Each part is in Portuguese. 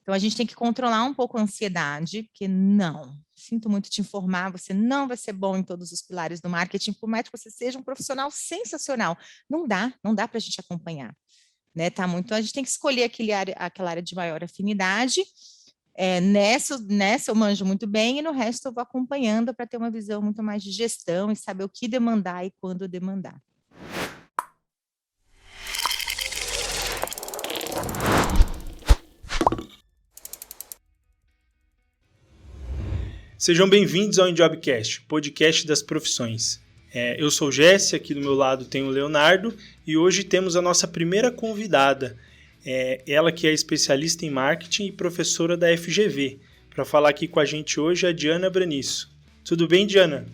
Então, a gente tem que controlar um pouco a ansiedade, porque não, sinto muito te informar, você não vai ser bom em todos os pilares do marketing, por mais que você seja um profissional sensacional. Não dá para a gente acompanhar, né? Tá muito, então a gente tem que escolher aquela área de maior afinidade. Nessa eu manjo muito bem e no resto eu vou acompanhando para ter uma visão muito mais de gestão e saber o que demandar e quando demandar. Sejam bem-vindos ao InJobcast, podcast das profissões. Eu sou o Jesse, aqui do meu lado tem o Leonardo e hoje temos a nossa primeira convidada, ela que é especialista em marketing e professora da FGV. Para falar aqui com a gente hoje é a Diana Branisso. Tudo bem, Diana?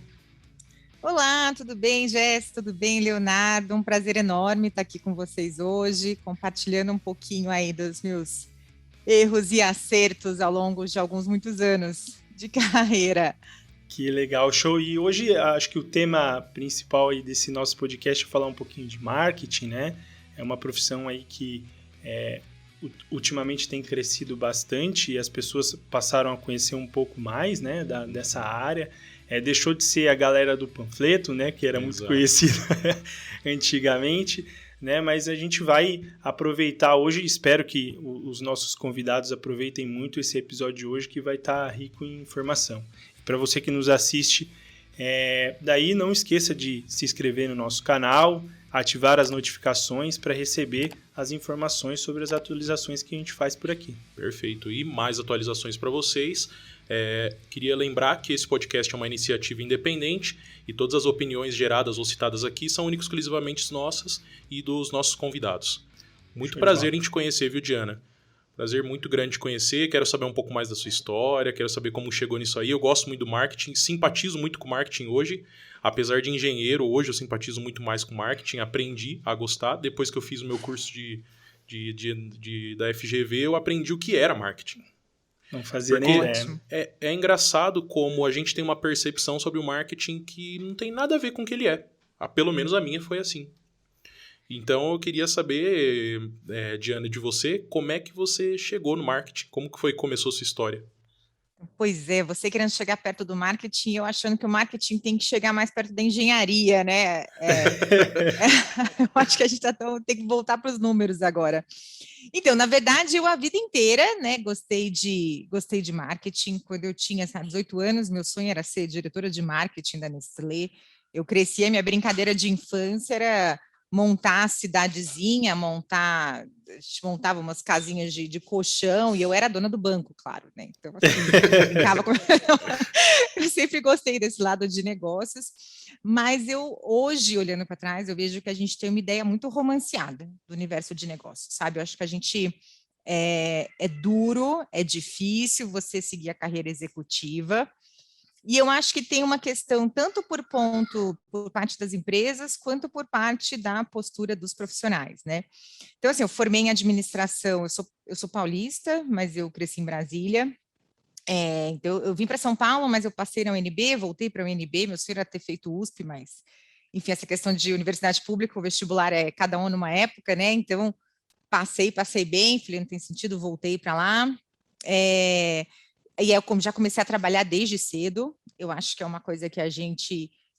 Olá, tudo bem, Jess? Tudo bem, Leonardo? Um prazer enorme estar aqui com vocês hoje, compartilhando um pouquinho aí dos meus erros e acertos ao longo de muitos anos de carreira. Que legal, show. E hoje acho que o tema principal aí desse nosso podcast é falar um pouquinho de marketing, né? É uma profissão aí que ultimamente tem crescido bastante e as pessoas passaram a conhecer um pouco mais, né, dessa área. Deixou de ser a galera do panfleto, né, que era muito conhecida antigamente, né, mas a gente vai aproveitar hoje, espero que os nossos convidados aproveitem muito esse episódio de hoje, que vai estar rico em informação. Para você que nos assiste, daí não esqueça de se inscrever no nosso canal, ativar as notificações para receber as informações sobre as atualizações que a gente faz por aqui. Perfeito. E mais atualizações para vocês. Queria lembrar que esse podcast é uma iniciativa independente e todas as opiniões geradas ou citadas aqui são únicas e exclusivamente nossas e dos nossos convidados. Muito prazer em te conhecer, viu, Diana? Prazer muito grande te conhecer, quero saber um pouco mais da sua história, quero saber como chegou nisso aí. Eu gosto muito do marketing, simpatizo muito com marketing hoje. Apesar de engenheiro, hoje eu simpatizo muito mais com marketing, aprendi a gostar. Depois que eu fiz o meu curso da FGV, eu aprendi o que era marketing. Não fazia nem ideia. É engraçado como a gente tem uma percepção sobre o marketing que não tem nada a ver com o que ele é. Pelo menos a minha foi assim. Então eu queria saber, Diana, de você, como é que você chegou no marketing? Como que foi que começou a sua história? Pois é, você querendo chegar perto do marketing, eu achando que o marketing tem que chegar mais perto da engenharia, né? Eu acho que a gente tem que voltar para os números agora. Então, na verdade, eu a vida inteira, né, gostei de marketing. Quando eu tinha 18 anos, meu sonho era ser diretora de marketing da Nestlé. Eu cresci, a minha brincadeira de infância era montar a cidadezinha, a gente montava umas casinhas de colchão, e eu era dona do banco, claro, né? Então, assim, eu brincava com... Eu sempre gostei desse lado de negócios, mas hoje, olhando para trás, eu vejo que a gente tem uma ideia muito romanceada do universo de negócios, sabe? Eu acho que a gente é duro, é difícil você seguir a carreira executiva, e eu acho que tem uma questão tanto por parte das empresas, quanto por parte da postura dos profissionais, né? Então, assim, eu formei em administração, eu sou paulista, mas eu cresci em Brasília. Então, eu vim para São Paulo, mas eu passei na UNB, voltei para a UNB, meu sonho era ter feito USP, mas, enfim, essa questão de universidade pública, o vestibular é cada um numa época, né? Então, passei bem, falei, não tem sentido, voltei para lá. E eu já comecei a trabalhar desde cedo. Eu acho que é uma coisa que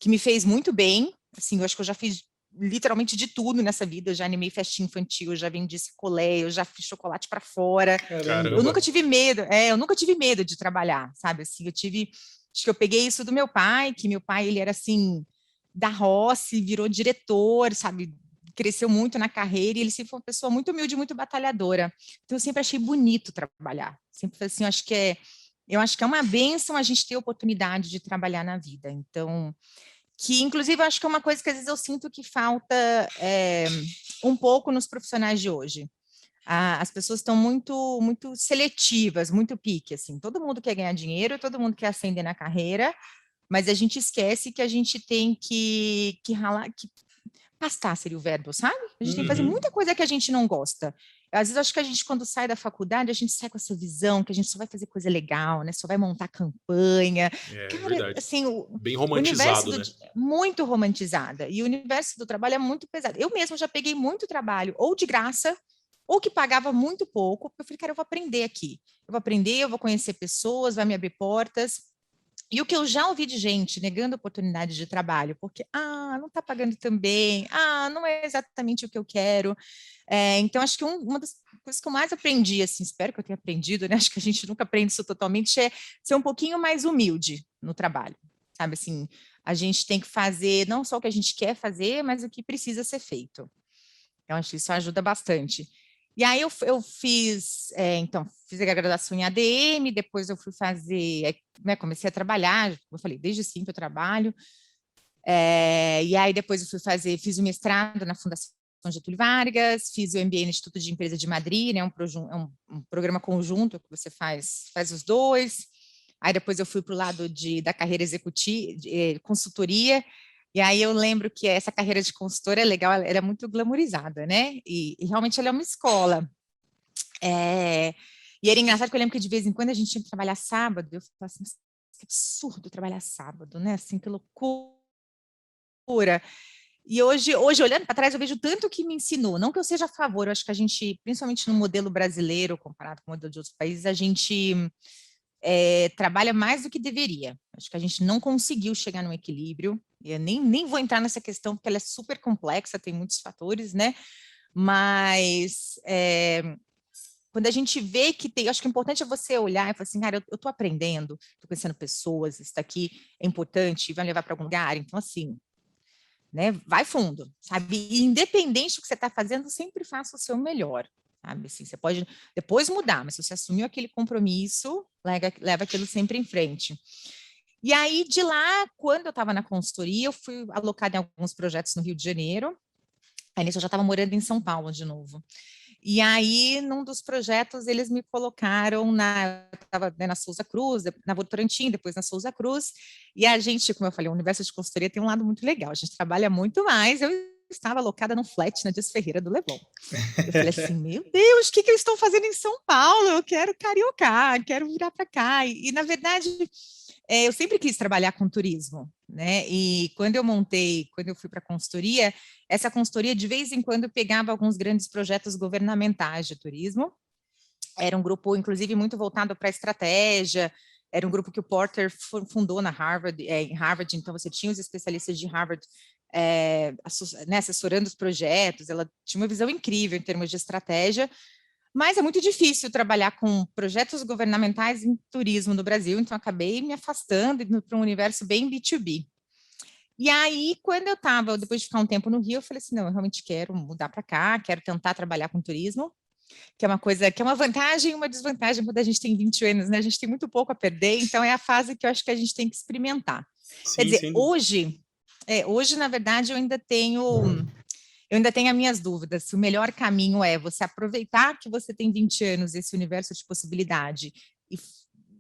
me fez muito bem. Assim, eu acho que eu já fiz literalmente de tudo nessa vida. Eu já animei festinha infantil, eu já vendi sacolé, eu já fiz chocolate para fora. Caramba. Eu nunca tive medo. Eu nunca tive medo de trabalhar, sabe? Assim, acho que eu peguei isso do meu pai, que meu pai ele era assim da roça, virou diretor, sabe? Cresceu muito na carreira e ele sempre foi uma pessoa muito humilde, muito batalhadora. Então eu sempre achei bonito trabalhar. Sempre assim, eu acho que é uma bênção a gente ter a oportunidade de trabalhar na vida. Então, que inclusive eu acho que é uma coisa que às vezes eu sinto que falta um pouco nos profissionais de hoje. As pessoas estão muito seletivas, muito pique, assim. Todo mundo quer ganhar dinheiro, todo mundo quer ascender na carreira, mas a gente esquece que a gente tem que ralar, que pastar seria o verbo, sabe? A gente tem que fazer muita coisa que a gente não gosta. Às vezes eu acho que a gente, quando sai da faculdade, a gente sai com essa visão que a gente só vai fazer coisa legal, né? Só vai montar campanha. Cara, verdade. assim, Bem romantizado, né? Muito romantizada. E o universo do trabalho é muito pesado. Eu mesma já peguei muito trabalho, ou de graça, ou que pagava muito pouco. Eu falei, cara, eu vou aprender aqui. Eu vou aprender, eu vou conhecer pessoas, vai me abrir portas. E o que eu já ouvi de gente negando oportunidade de trabalho, porque, não está pagando tão bem, não é exatamente o que eu quero. Então, acho que uma das coisas que eu mais aprendi, assim, espero que eu tenha aprendido, né? Acho que a gente nunca aprende isso totalmente, é ser um pouquinho mais humilde no trabalho, sabe? Assim, a gente tem que fazer não só o que a gente quer fazer, mas o que precisa ser feito. Então, acho que isso ajuda bastante. E aí eu fiz, então, fiz a graduação em ADM, depois eu fui fazer, né, comecei a trabalhar, como eu falei, desde sempre eu trabalho, e aí depois eu fiz o mestrado na Fundação Getúlio Vargas, fiz o MBA no Instituto de Empresa de Madrid, né, um programa conjunto que você faz os dois. Aí depois eu fui para o lado da carreira executiva, consultoria, e aí eu lembro que essa carreira de consultora é legal, ela é muito glamorizada, né? E realmente ela é uma escola. E era engraçado que eu lembro que de vez em quando a gente tinha que trabalhar sábado, eu falava assim, que absurdo trabalhar sábado, né? Assim, que loucura. E hoje olhando para trás, eu vejo tanto que me ensinou. Não que eu seja a favor, eu acho que a gente, principalmente no modelo brasileiro, comparado com o modelo de outros países, a gente trabalha mais do que deveria. Acho que a gente não conseguiu chegar no equilíbrio. Eu nem vou entrar nessa questão, porque ela é super complexa, tem muitos fatores, né? Mas quando a gente vê que tem, acho que o importante é você olhar e falar assim, cara, eu estou aprendendo, estou conhecendo pessoas, isso daqui é importante, vai me levar para algum lugar. Então, assim, né, vai fundo, sabe? E independente do que você está fazendo, sempre faça o seu melhor. Sabe? Assim, você pode depois mudar, mas se você assumiu aquele compromisso, leva aquilo sempre em frente. E aí, de lá, quando eu estava na consultoria, eu fui alocada em alguns projetos no Rio de Janeiro. Aí nisso eu já estava morando em São Paulo de novo. E aí, num dos projetos, eles me colocaram estava na Souza Cruz, na Votorantim, depois na Souza Cruz, e a gente, como eu falei, o universo de consultoria tem um lado muito legal, a gente trabalha muito mais, eu estava alocada no flat na Dias Ferreira do Leblon. Eu falei assim, meu Deus, o que eu estou fazendo em São Paulo? Eu quero cariocar, quero virar para cá. E, na verdade, eu sempre quis trabalhar com turismo, né? E quando eu fui para a consultoria, essa consultoria, de vez em quando, pegava alguns grandes projetos governamentais de turismo. Era um grupo, inclusive, muito voltado para estratégia. Era um grupo que o Porter fundou na Harvard, em Harvard, então você tinha os especialistas de Harvard assessorando os projetos. Ela tinha uma visão incrível em termos de estratégia, mas é muito difícil trabalhar com projetos governamentais em turismo no Brasil, então acabei me afastando, indo para um universo bem B2B. E aí, quando eu estava, depois de ficar um tempo no Rio, eu falei assim, não, eu realmente quero mudar para cá, quero tentar trabalhar com turismo, que é uma coisa, que é uma vantagem e uma desvantagem quando a gente tem 20 anos, né? A gente tem muito pouco a perder, então é a fase que eu acho que a gente tem que experimentar. Sim, Quer dizer, hoje, na verdade, eu ainda tenho as minhas dúvidas. Se o melhor caminho é você aproveitar que você tem 20 anos, esse universo de possibilidade, e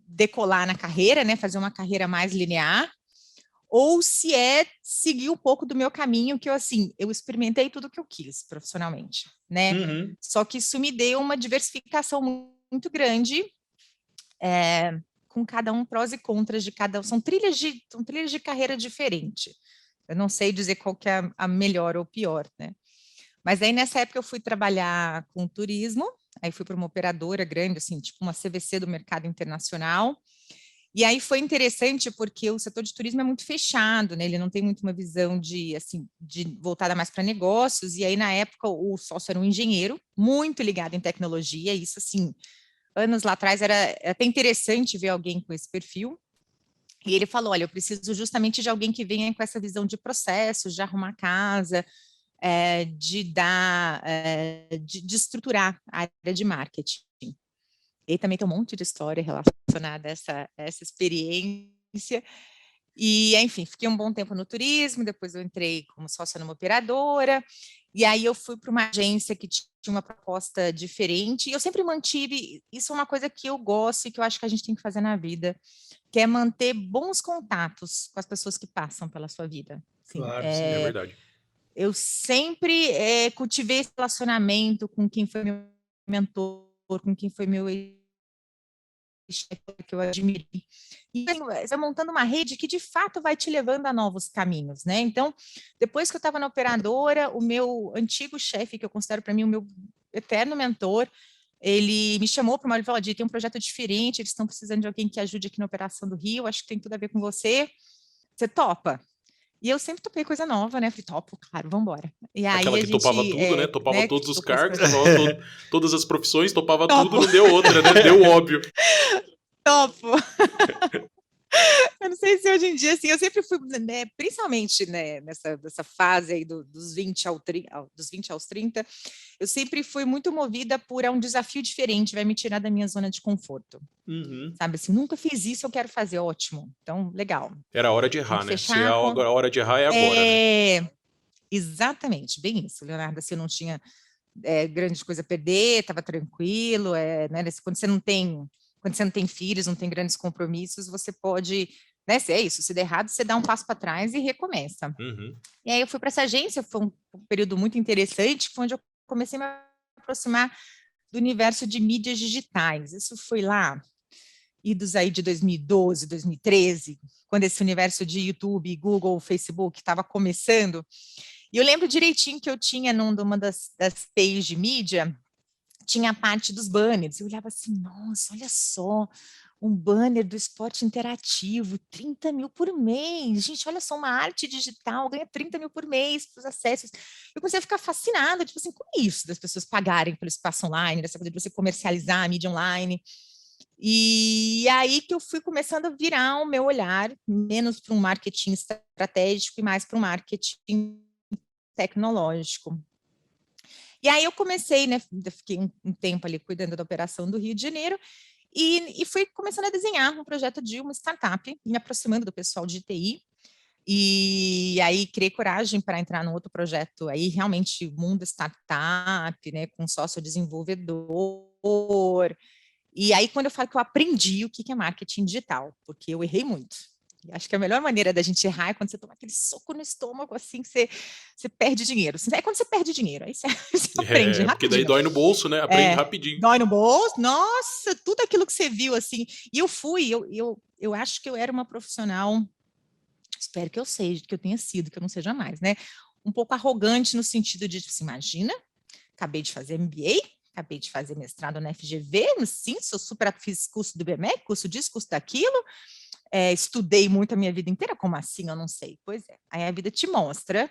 decolar na carreira, né? Fazer uma carreira mais linear, ou se é seguir um pouco do meu caminho, que eu experimentei tudo que eu quis profissionalmente, né? Uhum. Só que isso me deu uma diversificação muito grande, com cada um prós e contras de cada um. São trilhas de carreira diferente. Eu não sei dizer qual que é a melhor ou pior, né? Mas aí, nessa época, eu fui trabalhar com turismo, aí fui para uma operadora grande, assim, tipo uma CVC do mercado internacional. E aí foi interessante porque o setor de turismo é muito fechado, né? Ele não tem muito uma visão de voltada mais para negócios. E aí, na época, o sócio era um engenheiro, muito ligado em tecnologia. Isso, assim, anos lá atrás era até interessante ver alguém com esse perfil. E ele falou, olha, eu preciso justamente de alguém que venha com essa visão de processos, de arrumar casa, de estruturar a área de marketing. E também tem um monte de história relacionada a essa experiência. E, enfim, fiquei um bom tempo no turismo, depois eu entrei como sócia numa operadora, e aí eu fui para uma agência que tinha uma proposta diferente, e eu sempre mantive, isso é uma coisa que eu gosto e que eu acho que a gente tem que fazer na vida, que é manter bons contatos com as pessoas que passam pela sua vida. Assim, Claro, sim, É verdade. eu sempre cultivei esse relacionamento com quem foi meu mentor, com quem foi meu chefe, que eu admirei. E você vai montando uma rede que, de fato, vai te levando a novos caminhos, né? Então, depois que eu estava na operadora, o meu antigo chefe, que eu considero para mim o meu eterno mentor, ele me chamou para uma, ele falou, tem um projeto diferente, eles estão precisando de alguém que ajude aqui na operação do Rio, acho que tem tudo a ver com você topa? E eu sempre topei coisa nova, né? Falei, topo, claro, vamos embora. E aí Aquela a que gente, topava tudo, né? Topava todos os cargos, todas as profissões, topava topo. tudo, não deu outra, né? Deu óbvio. Topo. Eu não sei se hoje em dia, assim, eu sempre fui, né, principalmente, né, nessa fase aí dos 20 aos 30, eu sempre fui muito movida por um desafio diferente, vai me tirar da minha zona de conforto. Sabe assim, nunca fiz isso, eu quero fazer, ótimo. Então, legal. Era a hora de errar, né? Se é a hora de errar, é agora, né? Exatamente, bem isso, Leonardo, assim, eu não tinha grande coisa a perder, estava tranquilo, né, quando você não tem filhos, não tem grandes compromissos, você pode, né, se é isso, se der errado, você dá um passo para trás e recomeça. E aí eu fui para essa agência, foi um período muito interessante, foi onde eu comecei a me aproximar do universo de mídias digitais. Isso foi lá, idos aí de 2012, 2013, quando esse universo de YouTube, Google, Facebook estava começando. E eu lembro direitinho que eu tinha numa das pages de mídia, tinha a parte dos banners. Eu olhava assim, nossa, olha só, um banner do esporte interativo, 30 mil por mês. Gente, olha só, uma arte digital ganha 30 mil por mês para os acessos. Eu comecei a ficar fascinada, tipo assim, com isso, das pessoas pagarem pelo espaço online, dessa coisa de você comercializar a mídia online. E aí que eu fui começando a virar o meu olhar, menos para um marketing estratégico e mais para um marketing tecnológico. E aí eu comecei, né, fiquei um tempo ali cuidando da operação do Rio de Janeiro e fui começando a desenhar um projeto de uma startup, me aproximando do pessoal de TI, e aí criei coragem para entrar num outro projeto aí, realmente mundo startup, né, com sócio desenvolvedor. E aí quando eu falo que eu aprendi o que é marketing digital, porque eu errei muito. E acho que a melhor maneira da gente errar é quando você toma aquele soco no estômago, assim, que você perde dinheiro. É quando você perde dinheiro, aí você aprende rapidinho. Porque daí dói no bolso, né? Aprende rapidinho. Dói no bolso, nossa, tudo aquilo que você viu, assim. E eu acho que eu era uma profissional, espero que eu seja, que eu tenha sido, que eu não seja mais, né? Um pouco arrogante no sentido de, tipo, imagina, acabei de fazer MBA, acabei de fazer mestrado na FGV, sim, fiz curso do BMEC, curso disso, curso daquilo, estudei muito a minha vida inteira, como assim? Eu não sei. Pois é, aí a vida te mostra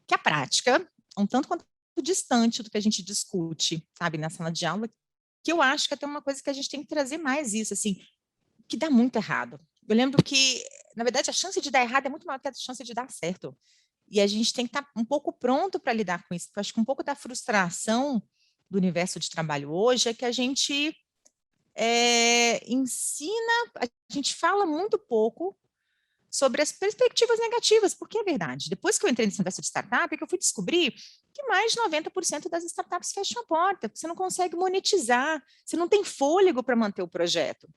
que a prática, um tanto quanto distante do que a gente discute, sabe, na sala de aula, que eu acho que é até uma coisa que a gente tem que trazer mais isso, assim, que dá muito errado. Eu lembro que, na verdade, a chance de dar errado é muito maior que a chance de dar certo. E a gente tem que estar um pouco pronto para lidar com isso, porque eu acho que um pouco da frustração do universo de trabalho hoje é que a gente ensina, a gente fala muito pouco sobre as perspectivas negativas, porque é verdade. Depois que eu entrei nesse universo de startup, é que eu fui descobrir que mais de 90% das startups fecham a porta, porque você não consegue monetizar, você não tem fôlego para manter o projeto.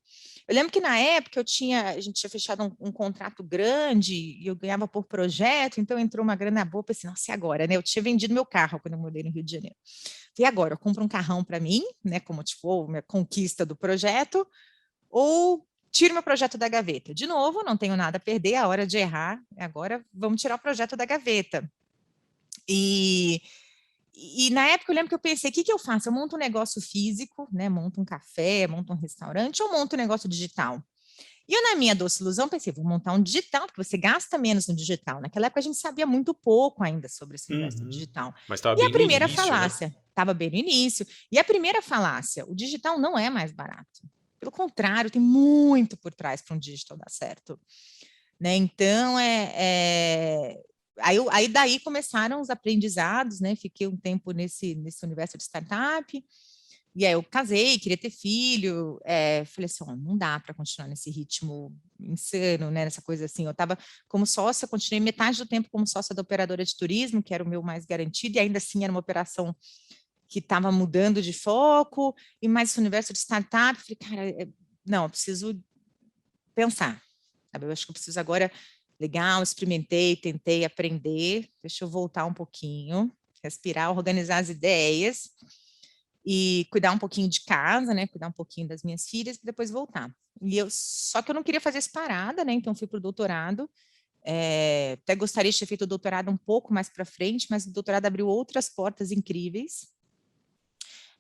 Eu lembro que na época a gente tinha fechado um contrato grande e eu ganhava por projeto, então entrou uma grana boa, pensei, nossa, e agora, né? Eu tinha vendido meu carro quando eu mudei no Rio de Janeiro. E agora, eu compro um carrão para mim, né, como tipo, minha conquista do projeto, ou tiro meu projeto da gaveta. De novo, não tenho nada a perder, a hora de errar, agora vamos tirar o projeto da gaveta. E na época eu lembro que eu pensei, o que eu faço? Eu monto um negócio físico, né? Monto um café, monto um restaurante, ou monto um negócio digital? E eu, na minha doce ilusão, pensei, vou montar um digital, porque você gasta menos no digital. Naquela época a gente sabia muito pouco ainda sobre esse universo digital. Mas estava E bem a primeira no início, falácia, estava bem no início. E a primeira falácia, o digital não é mais barato. Pelo contrário, tem muito por trás para um digital dar certo. Né? Então, aí daí começaram os aprendizados, né? Fiquei um tempo nesse universo de startup, e aí eu casei, queria ter filho, falei assim, não dá para continuar nesse ritmo insano, né? Nessa coisa assim, eu estava como sócia, continuei metade do tempo como sócia da operadora de turismo, que era o meu mais garantido, e ainda assim era uma operação que estava mudando de foco, e mais esse universo de startup, falei, cara, não, eu preciso pensar, sabe? Eu acho que eu preciso agora, legal, experimentei, tentei aprender, deixa eu voltar um pouquinho, respirar, organizar as ideias e cuidar um pouquinho de casa, né? Cuidar um pouquinho das minhas filhas e depois voltar. Só que eu não queria fazer isso parada, né? Então fui para o doutorado. Até gostaria de ter feito o doutorado um pouco mais para frente, mas o doutorado abriu outras portas incríveis.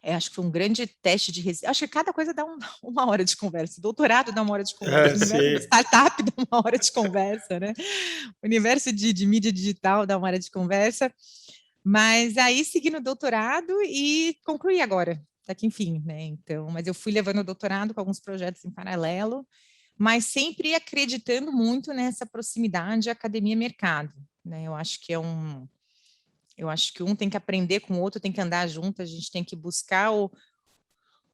Acho que foi um grande teste de resistência. Acho que cada coisa dá uma hora de conversa. O doutorado dá uma hora de conversa. O universo de startup dá uma hora de conversa, né? O universo de mídia digital dá uma hora de conversa. Mas aí segui no doutorado e concluí agora. Até que enfim, né? Então, mas eu fui levando o doutorado com alguns projetos em paralelo, mas sempre acreditando muito nessa proximidade academia-mercado, né? Eu acho que um tem que aprender com o outro, tem que andar junto, a gente tem que buscar o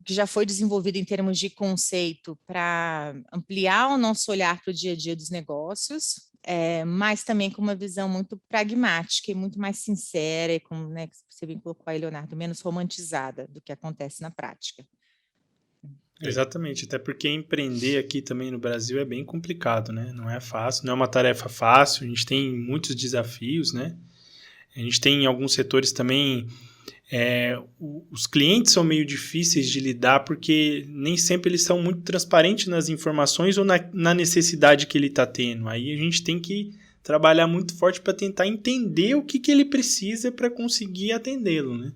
que já foi desenvolvido em termos de conceito para ampliar o nosso olhar para o dia a dia dos negócios, mas também com uma visão muito pragmática e muito mais sincera, e como, né, você bem colocou aí, Leonardo, menos romantizada do que acontece na prática. Exatamente, até porque empreender aqui também no Brasil é bem complicado, né? Não é fácil, não é uma tarefa fácil, a gente tem muitos desafios, né? A gente tem em alguns setores também, os clientes são meio difíceis de lidar porque nem sempre eles são muito transparentes nas informações ou na necessidade que ele está tendo. Aí a gente tem que trabalhar muito forte para tentar entender o que ele precisa para conseguir atendê-lo, né?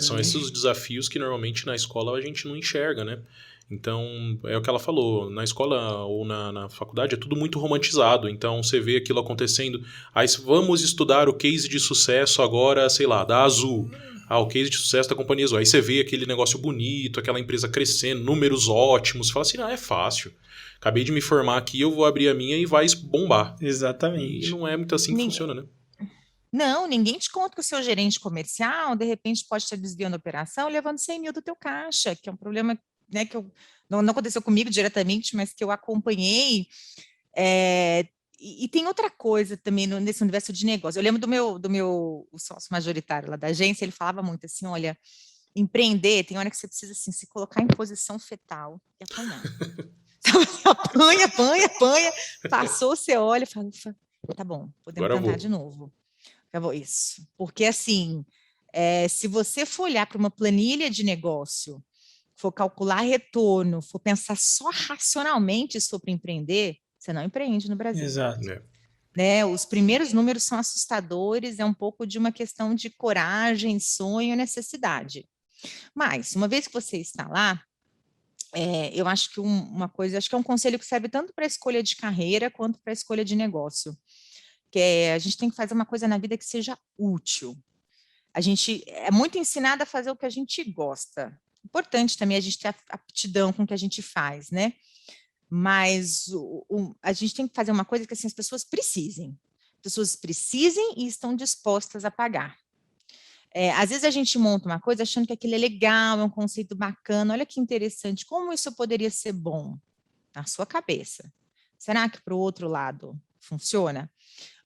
São esses os desafios que normalmente na escola a gente não enxerga, né? Então, é o que ela falou, na escola ou na faculdade é tudo muito romantizado, então você vê aquilo acontecendo, aí vamos estudar o case de sucesso agora, sei lá, da Azul, o case de sucesso da companhia Azul, aí você vê aquele negócio bonito, aquela empresa crescendo, números ótimos, fala assim, é fácil, acabei de me formar aqui, eu vou abrir a minha e vai bombar. Exatamente. E não é muito assim que funciona, né? Não, ninguém te conta que o seu gerente comercial, de repente, pode estar desviando a operação, levando 100 mil do teu caixa, que é um problema, né, que não aconteceu comigo diretamente, mas que eu acompanhei. E tem outra coisa também nesse universo de negócio. Eu lembro do meu o sócio majoritário lá da agência, ele falava muito assim, olha, empreender, tem hora que você precisa assim, se colocar em posição fetal e apanhar. Apanha, passou, você olha e fala, tá bom, podemos Agora tentar de novo. Isso, porque assim, se você for olhar para uma planilha de negócio, for calcular retorno, for pensar só racionalmente sobre empreender, você não empreende no Brasil. Exato. Né? Os primeiros números são assustadores, é um pouco de uma questão de coragem, sonho e necessidade. Mas, uma vez que você está lá, eu acho que acho que é um conselho que serve tanto para a escolha de carreira quanto para a escolha de negócio. Que a gente tem que fazer uma coisa na vida que seja útil. A gente é muito ensinado a fazer o que a gente gosta. Importante também a gente ter aptidão com o que a gente faz, né? Mas a gente tem que fazer uma coisa que assim, as pessoas precisem. As pessoas precisem e estão dispostas a pagar. Às vezes a gente monta uma coisa achando que aquilo é legal, é um conceito bacana, olha que interessante, como isso poderia ser bom na sua cabeça? Será que para o outro lado funciona?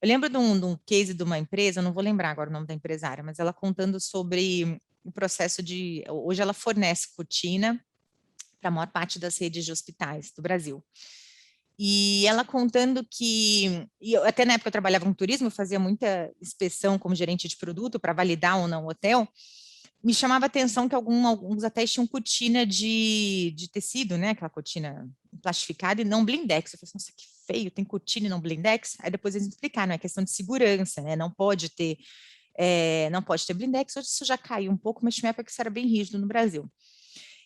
Eu lembro de um case de uma empresa, não vou lembrar agora o nome da empresária, mas ela contando sobre o processo de... Hoje ela fornece cortina para a maior parte das redes de hospitais do Brasil. E ela contando que... até na época eu trabalhava com turismo, eu fazia muita inspeção como gerente de produto para validar ou não o hotel. Me chamava a atenção que alguns até tinham cortina de tecido, né? Aquela cortina plastificada e não blindex. Eu falei, nossa, que feio, tem cortina e não blindex? Aí depois eles explicaram, é questão de segurança, né? Não pode ter blindex. Hoje isso já caiu um pouco, mas tinha uma época que isso era bem rígido no Brasil.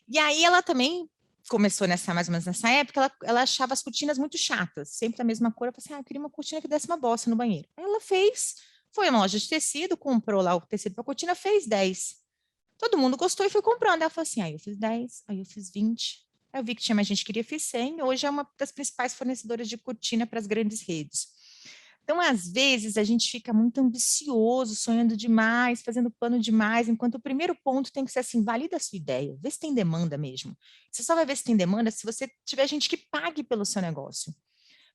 E aí ela também começou mais ou menos nessa época, ela achava as cortinas muito chatas, sempre da mesma cor. Eu falei assim, eu queria uma cortina que desse uma bossa no banheiro. Aí ela foi a uma loja de tecido, comprou lá o tecido para a cortina, fez 10. Todo mundo gostou e foi comprando. Ela falou assim, aí eu fiz 10, aí eu fiz 20. Aí eu vi que tinha mais gente que queria, fiz 100. Hoje é uma das principais fornecedoras de cortina para as grandes redes. Então, às vezes, a gente fica muito ambicioso, sonhando demais, fazendo plano demais, enquanto o primeiro ponto tem que ser assim, valida a sua ideia, vê se tem demanda mesmo. Você só vai ver se tem demanda se você tiver gente que pague pelo seu negócio.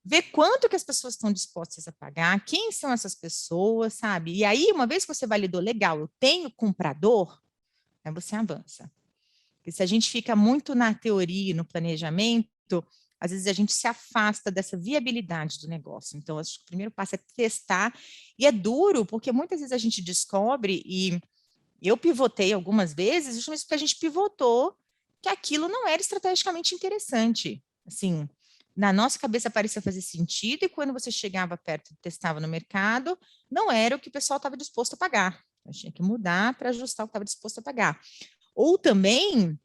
Vê quanto que as pessoas estão dispostas a pagar, quem são essas pessoas, sabe? E aí, uma vez que você validou, legal, eu tenho comprador, aí você avança. Porque se a gente fica muito na teoria, no planejamento, às vezes a gente se afasta dessa viabilidade do negócio. Então, acho que o primeiro passo é testar, e é duro, porque muitas vezes a gente descobre, e eu pivotei algumas vezes, justamente porque a gente pivotou, que aquilo não era estrategicamente interessante. Assim, na nossa cabeça parecia fazer sentido, e quando você chegava perto e testava no mercado, não era o que o pessoal estava disposto a pagar. A gente tinha que mudar para ajustar o que estava disposto a pagar. Ou também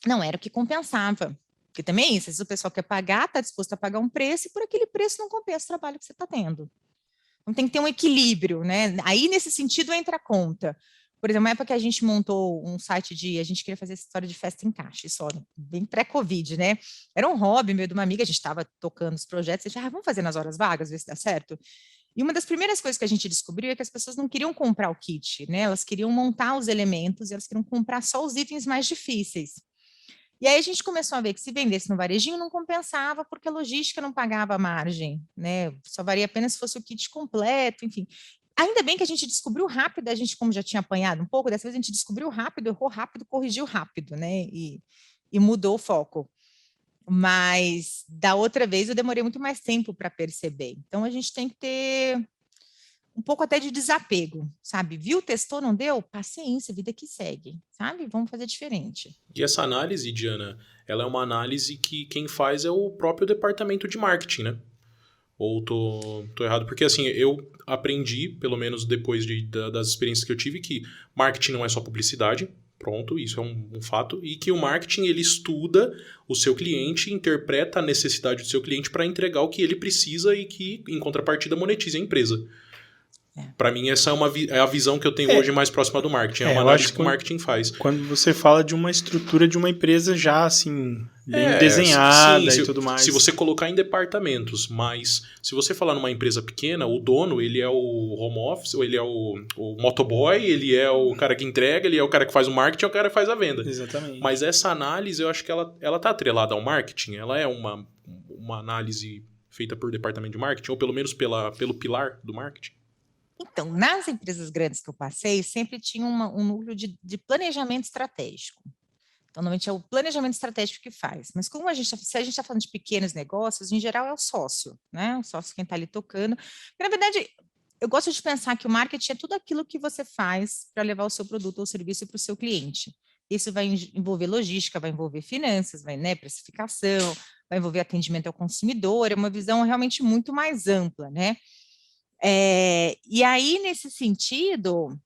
não era o que compensava. Porque também, às vezes o pessoal quer pagar, está disposto a pagar um preço, e por aquele preço não compensa o trabalho que você está tendo. Então tem que ter um equilíbrio, né? Aí, nesse sentido, entra a conta. Por exemplo, uma época que a gente montou um site a gente queria fazer essa história de festa em caixa, só, bem pré-Covid, né? Era um hobby meio de uma amiga, a gente estava tocando os projetos, a gente, vamos fazer nas horas vagas, ver se dá certo. E uma das primeiras coisas que a gente descobriu é que as pessoas não queriam comprar o kit, né? Elas queriam montar os elementos, e elas queriam comprar só os itens mais difíceis. E aí a gente começou a ver que se vendesse no varejinho não compensava, porque a logística não pagava a margem, né? Só valia apenas se fosse o kit completo, enfim. Ainda bem que a gente descobriu rápido, a gente, como já tinha apanhado um pouco, dessa vez a gente descobriu rápido, errou rápido, corrigiu rápido, né? E mudou o foco. Mas da outra vez eu demorei muito mais tempo para perceber. Então a gente tem que ter um pouco até de desapego, sabe? Viu, testou, não deu? Paciência, vida que segue, sabe? Vamos fazer diferente. E essa análise, Diana, ela é uma análise que quem faz é o próprio departamento de marketing, né? Ou tô errado? Porque assim, eu aprendi, pelo menos depois das experiências que eu tive, que marketing não é só publicidade, pronto, isso é um fato, e que o marketing ele estuda o seu cliente, interpreta a necessidade do seu cliente para entregar o que ele precisa e que, em contrapartida, monetize a empresa. Para mim, essa é a visão que eu tenho hoje mais próxima do marketing. É uma análise que o marketing faz. Quando você fala de uma estrutura de uma empresa já, assim, bem desenhada e tudo mais. Se você colocar em departamentos, mas se você falar numa empresa pequena, o dono, ele é o home office, ou ele é o motoboy, ele é o cara que entrega, ele é o cara que faz o marketing, é o cara que faz a venda. Exatamente. Mas essa análise, eu acho que ela tá atrelada ao marketing. Ela é uma análise feita por departamento de marketing, ou pelo menos pelo pilar do marketing. Então, nas empresas grandes que eu passei, sempre tinha um núcleo de planejamento estratégico. Então, normalmente é o planejamento estratégico que faz. Mas como se a gente está falando de pequenos negócios, em geral é o sócio, né? O sócio quem está ali tocando. Porque, na verdade, eu gosto de pensar que o marketing é tudo aquilo que você faz para levar o seu produto ou serviço para o seu cliente. Isso vai envolver logística, vai envolver finanças, né, precificação, vai envolver atendimento ao consumidor, é uma visão realmente muito mais ampla, né? E aí, nesse sentido,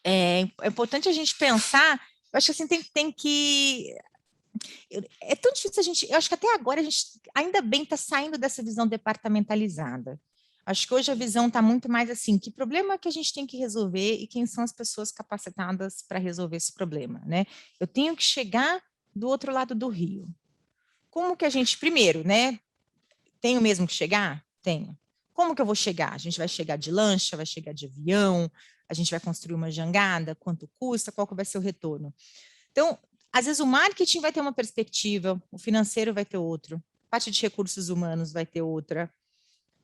é importante a gente pensar, eu acho que assim, tem que... É tão difícil a gente... Eu acho que até agora a gente ainda bem está saindo dessa visão departamentalizada. Acho que hoje a visão está muito mais assim, que problema que a gente tem que resolver e quem são as pessoas capacitadas para resolver esse problema, né? Eu tenho que chegar do outro lado do rio. Como que a gente, primeiro, né? Tenho mesmo que chegar? Tenho. Como que eu vou chegar? A gente vai chegar de lancha, vai chegar de avião, a gente vai construir uma jangada, quanto custa, qual que vai ser o retorno? Então, às vezes o marketing vai ter uma perspectiva, o financeiro vai ter outro, a parte de recursos humanos vai ter outra,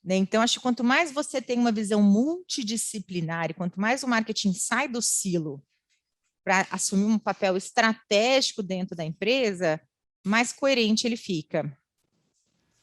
né? Então, acho que quanto mais você tem uma visão multidisciplinar, e quanto mais o marketing sai do silo para assumir um papel estratégico dentro da empresa, mais coerente ele fica.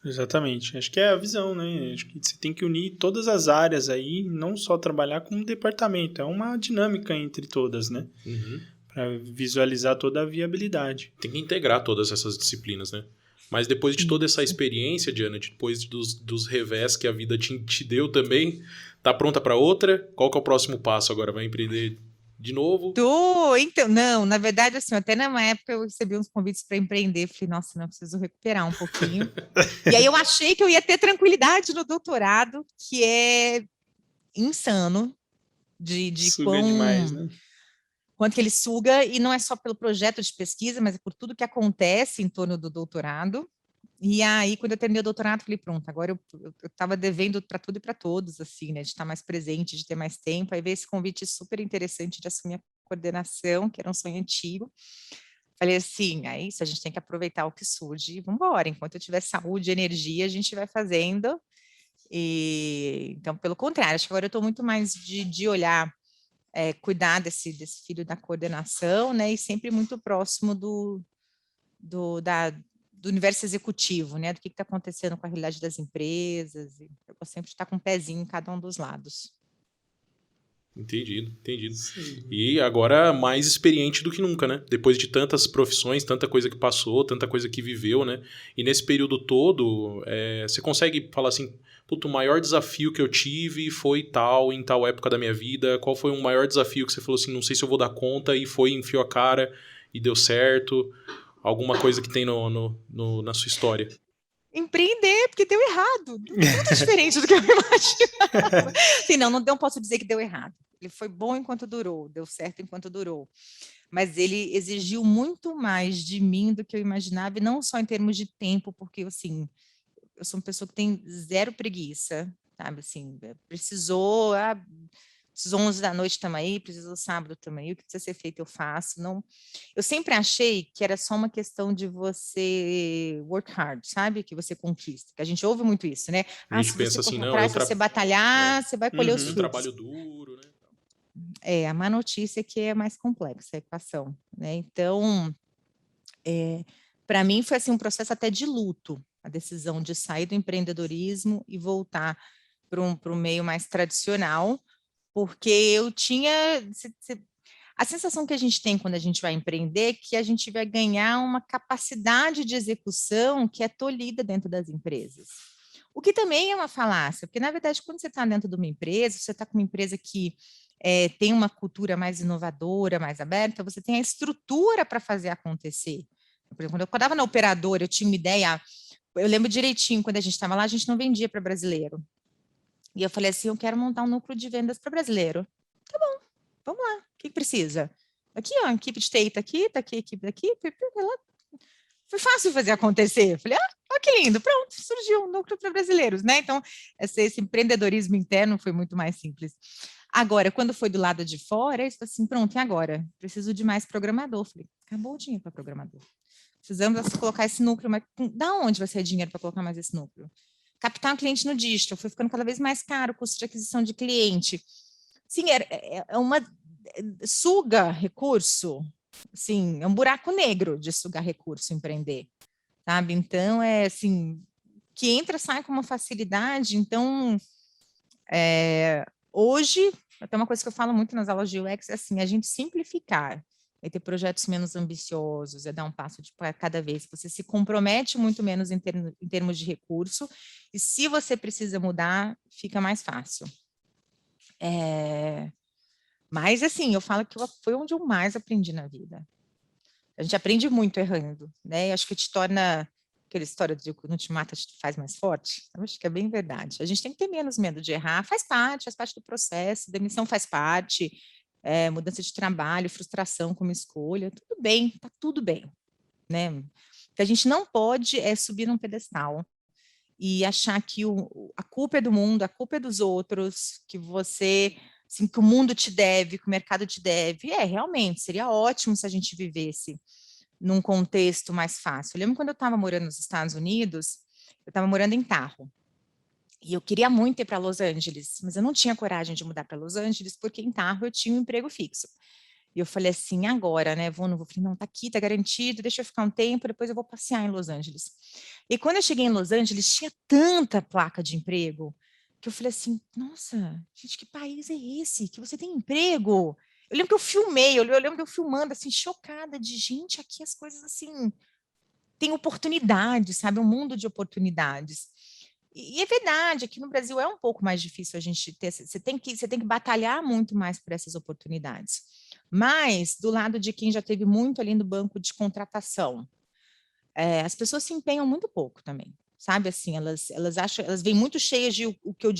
Exatamente. Acho que é a visão, né? Acho que você tem que unir todas as áreas aí, não só trabalhar com um departamento. É uma dinâmica entre todas, né? Uhum. Para visualizar toda a viabilidade. Tem que integrar todas essas disciplinas, né? Mas depois de toda essa experiência, Diana, depois dos revés que a vida te deu também, tá pronta para outra? Qual que é o próximo passo agora? Vai empreender de novo? Então, não, na verdade, assim, até na época eu recebi uns convites para empreender, falei, nossa, não, eu preciso recuperar um pouquinho. E aí eu achei que eu ia ter tranquilidade no doutorado, que é insano de Suga demais, né? quanto que ele suga, e não é só pelo projeto de pesquisa, mas é por tudo que acontece em torno do doutorado. E aí, quando eu terminei o doutorado, falei, pronto, agora eu estava devendo para tudo e para todos, assim, né, de estar mais presente, de ter mais tempo. Aí veio esse convite super interessante de assumir a coordenação, que era um sonho antigo. Falei assim, é isso, a gente tem que aproveitar o que surge e vamos embora. Enquanto eu tiver saúde e energia, a gente vai fazendo. Então, pelo contrário, acho que agora eu estou muito mais de olhar, cuidar desse filho da coordenação, né, e sempre muito próximo do universo executivo, né, do que está acontecendo com a realidade das empresas. Eu vou sempre estar com um pezinho em cada um dos lados. Entendido. Sim. E agora mais experiente do que nunca, né? Depois de tantas profissões, tanta coisa que passou, tanta coisa que viveu, né? E nesse período todo, você consegue falar assim, puto, o maior desafio que eu tive foi tal, em tal época da minha vida. Qual foi o maior desafio que você falou assim, não sei se eu vou dar conta, e foi, enfiou a cara e deu certo? Alguma coisa que tem na sua história? Empreender, porque deu errado. Muito diferente do que eu imaginava. Sim, não posso dizer que deu errado. Ele foi bom enquanto durou, deu certo enquanto durou. Mas ele exigiu muito mais de mim do que eu imaginava, e não só em termos de tempo, porque, assim, eu sou uma pessoa que tem zero preguiça, sabe? Assim, precisou 11 da noite estamos aí, precisou sábado estamos aí, o que precisa ser feito eu faço. Não, eu sempre achei que era só uma questão de você work hard, sabe? Que você conquista. Que a gente ouve muito isso, né? A gente Se você pensa assim, correr não, atrás, se você batalhar, você vai colher os eu frutos. trabalho duro, né? A má notícia é que é mais complexa a equação, né? Então, para mim foi assim um processo até de luto, a decisão de sair do empreendedorismo e voltar para um meio mais tradicional, porque eu tinha a sensação que a gente tem quando a gente vai empreender é que a gente vai ganhar uma capacidade de execução que é tolhida dentro das empresas. O que também é uma falácia, porque, na verdade, quando você está dentro de uma empresa, você está com uma empresa que tem uma cultura mais inovadora, mais aberta, você tem a estrutura para fazer acontecer. Por exemplo, quando eu estava na operadora, eu tinha uma ideia, eu lembro direitinho, quando a gente estava lá, a gente não vendia para brasileiro. E eu falei assim, eu quero montar um núcleo de vendas para brasileiro. Tá bom, vamos lá, o que precisa? Aqui, ó, a equipe de TI está aqui, a equipe daqui, foi fácil fazer acontecer. Eu falei, que lindo, pronto, surgiu um núcleo para brasileiros, né? Então, esse empreendedorismo interno foi muito mais simples. Agora, quando foi do lado de fora, eu falei assim, pronto, e agora? Preciso de mais programador. Eu falei, acabou o dinheiro para programador. Precisamos colocar esse núcleo, mas da onde vai ser dinheiro para colocar mais esse núcleo? Captar um cliente no digital, foi ficando cada vez mais caro o custo de aquisição de cliente. Sim, é uma suga recurso, sim, é um buraco negro de sugar recurso empreender, sabe? Então, assim, que entra, sai com uma facilidade. Então, hoje, até uma coisa que eu falo muito nas aulas de UX, é assim, a gente simplificar, é ter projetos menos ambiciosos, é dar um passo de cada vez. Você se compromete muito menos em termos de recurso, e se você precisa mudar, fica mais fácil. Mas, assim, eu falo que foi onde eu mais aprendi na vida. A gente aprende muito errando, né? Eu acho que te torna aquela história de que não te mata, te faz mais forte. Eu acho que é bem verdade. A gente tem que ter menos medo de errar, faz parte do processo, demissão faz parte, mudança de trabalho, frustração como escolha, tudo bem, tá tudo bem, né? O que a gente não pode é subir num pedestal e achar que a culpa é do mundo, a culpa é dos outros, que você, assim, que o mundo te deve, que o mercado te deve. Realmente, seria ótimo se a gente vivesse num contexto mais fácil. Eu lembro quando eu estava morando nos Estados Unidos, eu estava morando em Tahoe, e eu queria muito ir para Los Angeles, mas eu não tinha coragem de mudar para Los Angeles, porque em Tahoe eu tinha um emprego fixo. E eu falei assim, agora, né? Não vou. Falei, não, tá aqui, tá garantido, deixa eu ficar um tempo, depois eu vou passear em Los Angeles. E quando eu cheguei em Los Angeles, tinha tanta placa de emprego que eu falei assim, nossa, gente, que país é esse? Que você tem emprego? Eu lembro que eu filmei, eu lembro de eu filmando, assim, chocada de gente, aqui as coisas, assim, tem oportunidades, sabe? Um mundo de oportunidades. E é verdade, aqui no Brasil é um pouco mais difícil a gente ter, você tem que batalhar muito mais por essas oportunidades. Mas, do lado de quem já teve muito ali no banco de contratação, as pessoas se empenham muito pouco também, sabe? Assim, elas acham, elas vêm muito cheias de o que eu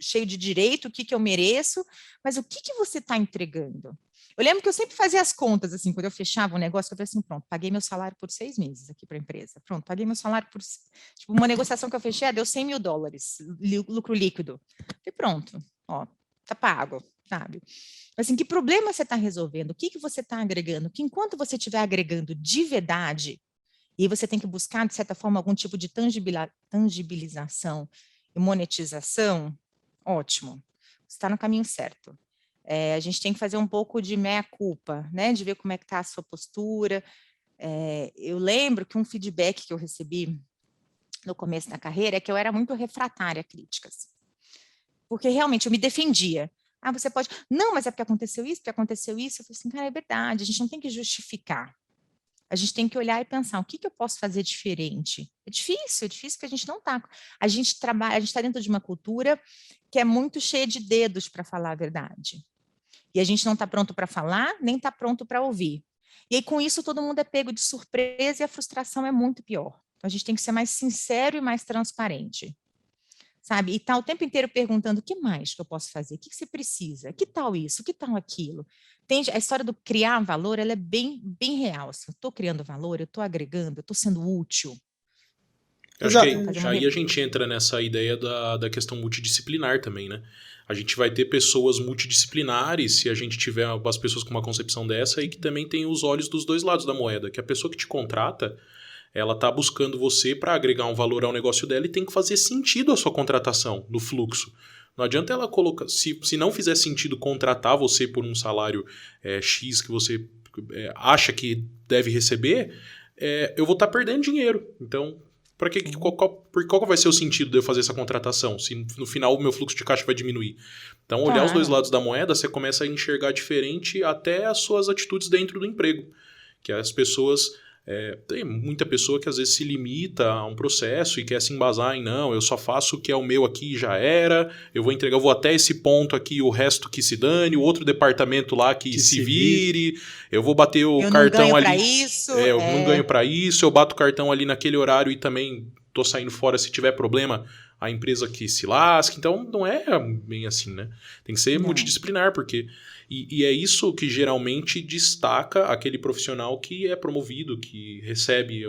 cheio de direito, o que eu mereço, mas o que você está entregando? Eu lembro que eu sempre fazia as contas, assim, quando eu fechava um negócio, eu falei assim, pronto, paguei meu salário por 6 meses aqui para a empresa. Pronto, paguei meu salário por... Tipo, uma negociação que eu fechei, deu $100 mil, lucro líquido. E pronto, ó, tá pago, sabe? Assim, que problema você está resolvendo? O que você está agregando? Que enquanto você estiver agregando de verdade, e você tem que buscar, de certa forma, algum tipo de tangibilização e monetização, ótimo, você está no caminho certo. A gente tem que fazer um pouco de meia-culpa, né? De ver como é que está a sua postura. Eu lembro que um feedback que eu recebi no começo da carreira é que eu era muito refratária a críticas. Porque realmente eu me defendia. Ah, você pode... Não, mas é porque aconteceu isso, porque aconteceu isso. Eu falei assim, cara, é verdade, a gente não tem que justificar. A gente tem que olhar e pensar, o que eu posso fazer diferente? É difícil porque a gente não está... A gente trabalha, a gente está dentro de uma cultura que é muito cheia de dedos para falar a verdade. E a gente não está pronto para falar, nem está pronto para ouvir. E aí, com isso, todo mundo é pego de surpresa e a frustração é muito pior. Então, a gente tem que ser mais sincero e mais transparente. Sabe? E tá o tempo inteiro perguntando, o que mais que eu posso fazer? O que você precisa? Que tal isso? Que tal aquilo? A história do criar valor, ela é bem, bem real. Assim, eu estou criando valor, eu estou agregando, eu estou sendo útil. Eu acho que aí a gente entra nessa ideia da questão multidisciplinar também, né? A gente vai ter pessoas multidisciplinares se a gente tiver as pessoas com uma concepção dessa e que também tem os olhos dos dois lados da moeda, que a pessoa que te contrata, ela está buscando você para agregar um valor ao negócio dela e tem que fazer sentido a sua contratação no fluxo. Não adianta ela colocar... Se não fizer sentido contratar você por um salário X que você acha que deve receber, eu vou estar perdendo dinheiro. Então, qual vai ser o sentido de eu fazer essa contratação? Se no final o meu fluxo de caixa vai diminuir. Então, olhar os dois lados da moeda, você começa a enxergar diferente até as suas atitudes dentro do emprego. Que as pessoas... tem muita pessoa que às vezes se limita a um processo e quer se embasar em não, eu só faço o que é o meu aqui e já era, eu vou até esse ponto aqui, o resto que se dane, o outro departamento lá que se vire, eu vou bater o cartão ali. Eu não ganho pra isso, eu bato o cartão ali naquele horário e também tô saindo fora se tiver problema, a empresa que se lasque. Então não é bem assim, né? Tem que ser multidisciplinar, porque... E é isso que geralmente destaca aquele profissional que é promovido, que recebe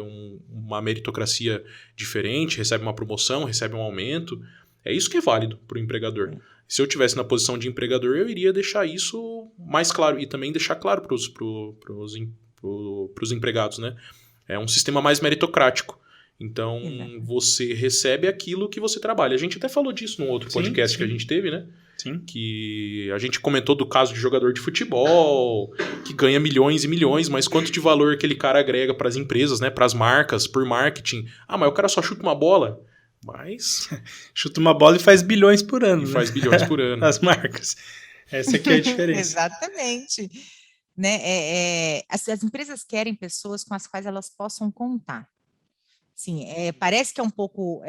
uma meritocracia diferente, recebe uma promoção, recebe um aumento. É isso que é válido para o empregador. Se eu estivesse na posição de empregador, eu iria deixar isso mais claro e também deixar claro para os empregados, né? É um sistema mais meritocrático. Então, você recebe aquilo que você trabalha. A gente até falou disso num outro podcast que a gente teve, né? Sim. Que a gente comentou do caso de jogador de futebol, que ganha milhões e milhões, mas quanto de valor aquele cara agrega para as empresas, né? Para as marcas, por marketing. Ah, mas o cara só chuta uma bola. Mas... chuta uma bola e faz bilhões por ano. E faz bilhões por ano. As marcas. Essa aqui é a diferença. Exatamente. Né? As empresas querem pessoas com as quais elas possam contar. Sim, parece que é um pouco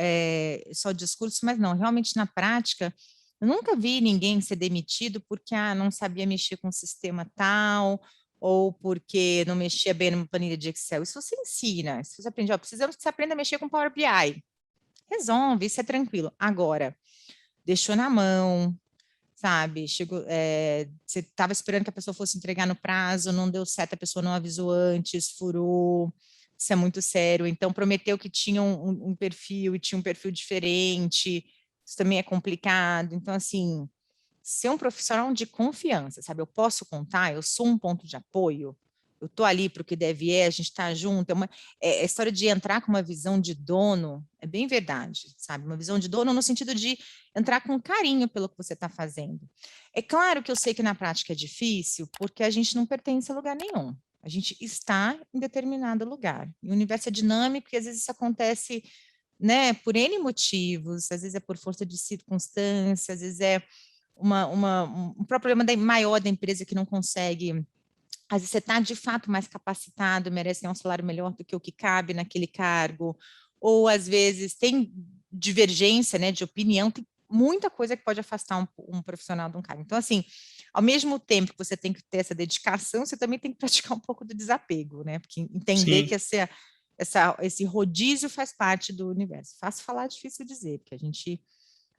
só discurso, mas não, realmente na prática, eu nunca vi ninguém ser demitido porque não sabia mexer com o sistema tal, ou porque não mexia bem numa planilha de Excel. Isso você ensina, isso você aprende. Precisamos que você aprenda a mexer com Power BI. Resolve, isso é tranquilo. Agora, deixou na mão, sabe? Chegou, você estava esperando que a pessoa fosse entregar no prazo, não deu certo, a pessoa não avisou antes, furou. Isso é muito sério. Então, prometeu que tinha um perfil e tinha um perfil diferente. Isso também é complicado. Então, assim, ser um profissional de confiança, sabe? Eu posso contar, eu sou um ponto de apoio, eu estou ali para o que deve a gente está junto. A história de entrar com uma visão de dono é bem verdade, sabe? Uma visão de dono no sentido de entrar com carinho pelo que você está fazendo. É claro que eu sei que na prática é difícil, porque a gente não pertence a lugar nenhum. A gente está em determinado lugar. E o universo é dinâmico e às vezes isso acontece, né, por N motivos, às vezes é por força de circunstância, às vezes é um problema maior da empresa que não consegue. Às vezes você está de fato mais capacitado, merece um salário melhor do que o que cabe naquele cargo, ou às vezes tem divergência, né, de opinião, tem muita coisa que pode afastar um profissional de um cargo. Então, assim, ao mesmo tempo que você tem que ter essa dedicação, você também tem que praticar um pouco do desapego, né? Porque entender que esse rodízio faz parte do universo. Fácil falar, difícil dizer, porque a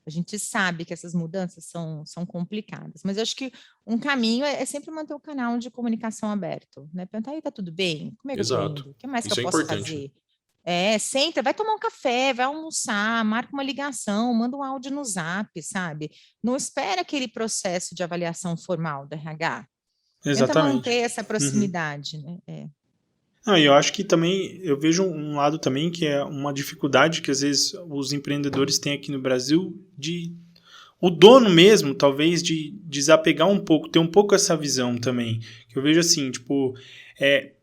gente sabe que essas mudanças são complicadas. Mas eu acho que um caminho é sempre manter o canal de comunicação aberto, né? Perguntar, aí, tá tudo bem? Como é que eu tô indo? O que mais que eu posso fazer? Senta, vai tomar um café, vai almoçar, marca uma ligação, manda um áudio no Zap, sabe? Não espera aquele processo de avaliação formal do RH. Exatamente. Tenta manter essa proximidade, né? Não, e eu acho que também, eu vejo um lado também que é uma dificuldade que às vezes os empreendedores têm aqui no Brasil o dono mesmo, talvez, de desapegar um pouco, ter um pouco essa visão também. Que eu vejo assim, tipo,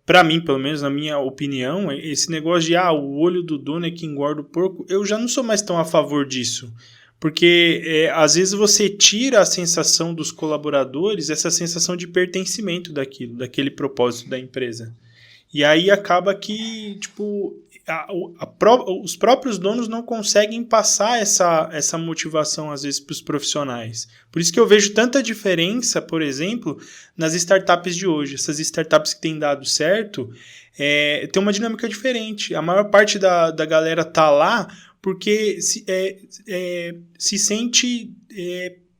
para mim, pelo menos na minha opinião, esse negócio de o olho do dono é que engorda o porco, eu já não sou mais tão a favor disso. Porque às vezes você tira a sensação dos colaboradores, essa sensação de pertencimento daquele propósito da empresa. E aí acaba que, tipo, os próprios donos não conseguem passar essa motivação, às vezes, para os profissionais. Por isso que eu vejo tanta diferença, por exemplo, nas startups de hoje. Essas startups que têm dado certo, tem uma dinâmica diferente. A maior parte da galera tá lá porque se sente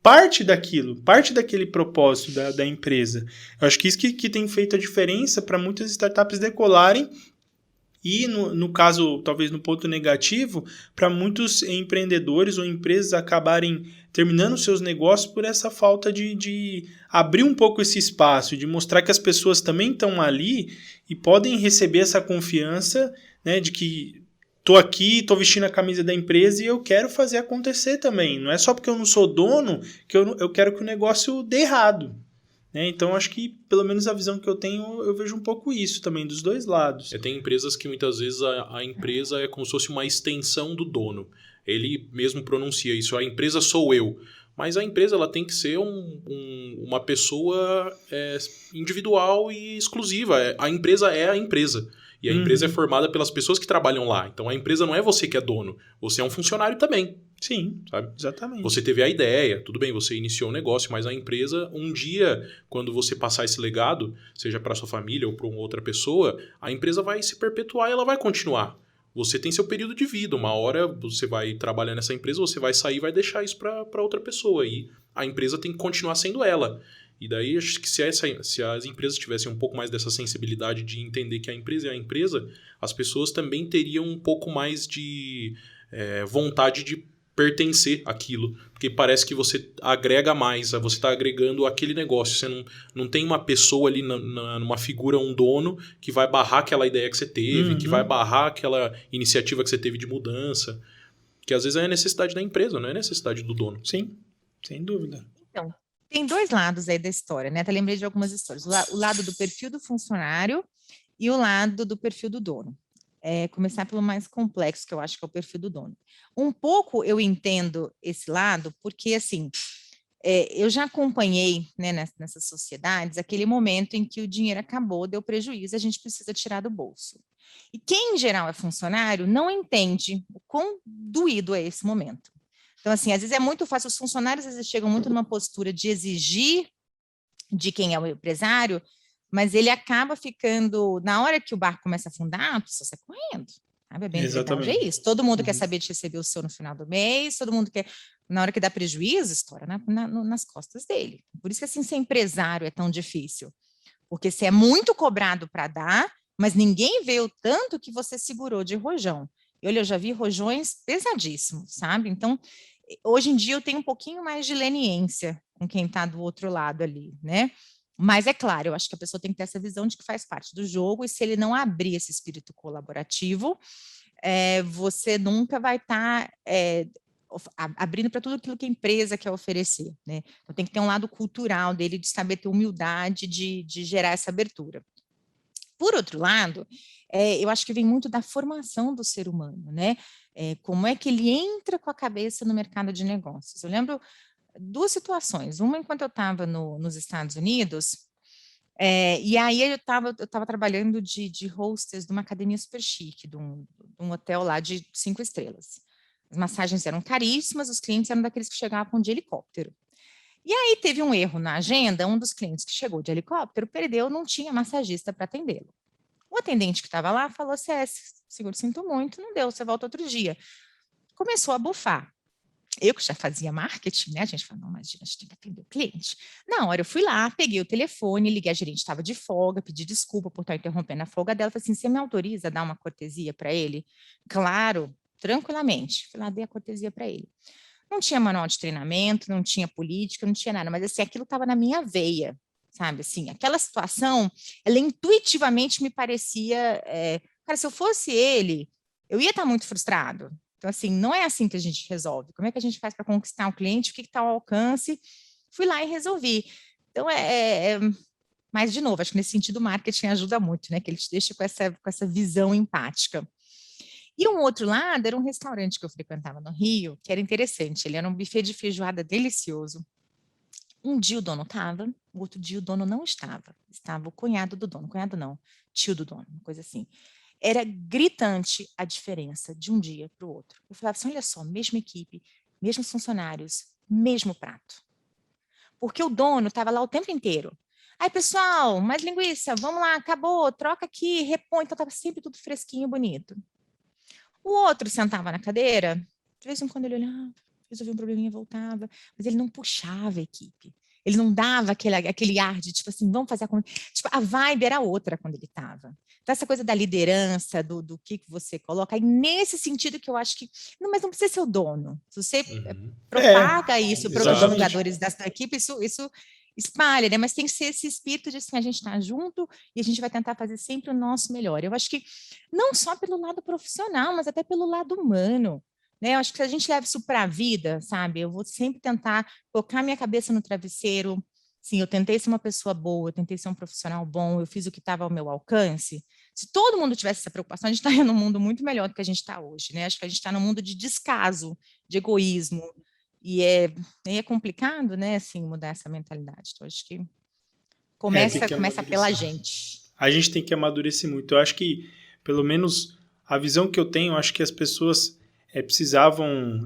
parte daquilo, parte daquele propósito da empresa. Eu acho que isso que tem feito a diferença para muitas startups decolarem e, no caso, talvez no ponto negativo, para muitos empreendedores ou empresas acabarem terminando seus negócios por essa falta de abrir um pouco esse espaço, de mostrar que as pessoas também estão ali e podem receber essa confiança, né, de que tô aqui, tô vestindo a camisa da empresa e eu quero fazer acontecer também. Não é só porque eu não sou dono que eu quero que o negócio dê errado. Né? Então, acho que, pelo menos a visão que eu tenho, eu vejo um pouco isso também, dos dois lados. Tem empresas que muitas vezes a empresa é como se fosse uma extensão do dono. Ele mesmo pronuncia isso, a empresa sou eu. Mas a empresa ela tem que ser uma pessoa individual e exclusiva. A empresa é a empresa. E a empresa é formada pelas pessoas que trabalham lá. Então a empresa não é você que é dono. Você é um funcionário também. Sim, sabe? Exatamente. Você teve a ideia, tudo bem, você iniciou o negócio, mas a empresa, um dia, quando você passar esse legado, seja para sua família ou para uma outra pessoa, a empresa vai se perpetuar e ela vai continuar. Você tem seu período de vida. Uma hora você vai trabalhar nessa empresa, você vai sair e vai deixar isso para outra pessoa. E a empresa tem que continuar sendo ela. E daí, acho que se as empresas tivessem um pouco mais dessa sensibilidade de entender que a empresa é a empresa, as pessoas também teriam um pouco mais de vontade de pertencer àquilo. Porque parece que você agrega mais, você está agregando aquele negócio. Você não tem uma pessoa ali, numa figura, um dono, que vai barrar aquela ideia que você teve, que vai barrar aquela iniciativa que você teve de mudança. Que às vezes é a necessidade da empresa, não é a necessidade do dono. Sim, sem dúvida. Então, tem dois lados aí da história, né? Até lembrei de algumas histórias. O lado do perfil do funcionário e o lado do perfil do dono. Começar pelo mais complexo, que eu acho que é o perfil do dono. Um pouco eu entendo esse lado, porque, assim, eu já acompanhei, né, nessas sociedades aquele momento em que o dinheiro acabou, deu prejuízo, a gente precisa tirar do bolso. E quem, em geral, é funcionário, não entende o quão doído é esse momento. Então, assim, às vezes é muito fácil, os funcionários às vezes chegam muito numa postura de exigir de quem é o empresário, mas ele acaba ficando, na hora que o barco começa a afundar, a pessoa sai correndo. Sabe? É bem verdade, é isso. Todo mundo quer saber de receber o seu no final do mês, todo mundo quer, na hora que dá prejuízo, estoura nas costas dele. Por isso que, assim, ser empresário é tão difícil, porque você é muito cobrado para dar, mas ninguém vê o tanto que você segurou de rojão. E olha, eu já vi rojões pesadíssimos, sabe? Então, hoje em dia eu tenho um pouquinho mais de leniência com quem está do outro lado ali, né? Mas é claro, eu acho que a pessoa tem que ter essa visão de que faz parte do jogo, e se ele não abrir esse espírito colaborativo, você nunca vai estar abrindo para tudo aquilo que a empresa quer oferecer, né? Então tem que ter um lado cultural dele, de saber ter humildade de gerar essa abertura. Por outro lado, eu acho que vem muito da formação do ser humano, né? Como é que ele entra com a cabeça no mercado de negócios. Eu lembro duas situações. Uma, enquanto eu estava nos Estados Unidos, e aí eu estava trabalhando de hostess de uma academia super chique, de um hotel lá de 5 estrelas. As massagens eram caríssimas, os clientes eram daqueles que chegavam de helicóptero. E aí teve um erro na agenda, um dos clientes que chegou de helicóptero perdeu, não tinha massagista para atendê-lo. O atendente que estava lá falou assim, senhor, sinto muito, não deu, você volta outro dia. Começou a bufar. Eu que já fazia marketing, né? A gente falou, não, imagina, a gente tem que atender o cliente. Na hora eu fui lá, peguei o telefone, liguei, a gerente estava de folga, pedi desculpa por estar interrompendo a folga dela, falei assim, você me autoriza a dar uma cortesia para ele? Claro, tranquilamente. Fui lá, dei a cortesia para ele. Não tinha manual de treinamento, não tinha política, não tinha nada, mas assim, aquilo estava na minha veia, sabe? Assim, aquela situação, ela intuitivamente me parecia, cara, se eu fosse ele, eu ia estar muito frustrado. Então, assim, não é assim que a gente resolve. Como é que a gente faz para conquistar um cliente? O que está ao alcance? Fui lá e resolvi. Então, mas, de novo, acho que nesse sentido o marketing ajuda muito, né? Que ele te deixa com essa visão empática. E um outro lado era um restaurante que eu frequentava no Rio, que era interessante, ele era um buffet de feijoada delicioso. Um dia o dono estava, o outro dia o dono não estava. Estava o cunhado do dono, cunhado não, tio do dono, uma coisa assim. Era gritante a diferença de um dia para o outro. Eu falava assim, olha só, mesma equipe, mesmos funcionários, mesmo prato. Porque o dono estava lá o tempo inteiro. Aí, pessoal, mais linguiça, vamos lá, acabou, troca aqui, repõe. Então, estava sempre tudo fresquinho e bonito. O outro sentava na cadeira, de vez em quando ele olhava, resolvia um probleminha e voltava, mas ele não puxava a equipe. Ele não dava aquele ar de, tipo assim, vamos fazer a... Tipo, a vibe era outra quando ele estava. Então, essa coisa da liderança, do que você coloca, aí nesse sentido que eu acho que... Não, mas não precisa ser o dono. Se você propaga isso para os jogadores da equipe, isso espalha, né? Mas tem que ser esse espírito de assim, a gente está junto e a gente vai tentar fazer sempre o nosso melhor. Eu acho que não só pelo lado profissional, mas até pelo lado humano. Né? Eu acho que se a gente leva isso para a vida, sabe? Eu vou sempre tentar colocar minha cabeça no travesseiro. Sim, eu tentei ser uma pessoa boa, eu tentei ser um profissional bom, eu fiz o que estava ao meu alcance. Se todo mundo tivesse essa preocupação, a gente estaria num mundo muito melhor do que a gente está hoje. Né? Acho que a gente está num mundo de descaso, de egoísmo. E é complicado, né, assim, mudar essa mentalidade. Então, acho que começa pela gente. A gente tem que amadurecer muito. Eu acho que, pelo menos, a visão que eu tenho, acho que as pessoas precisavam,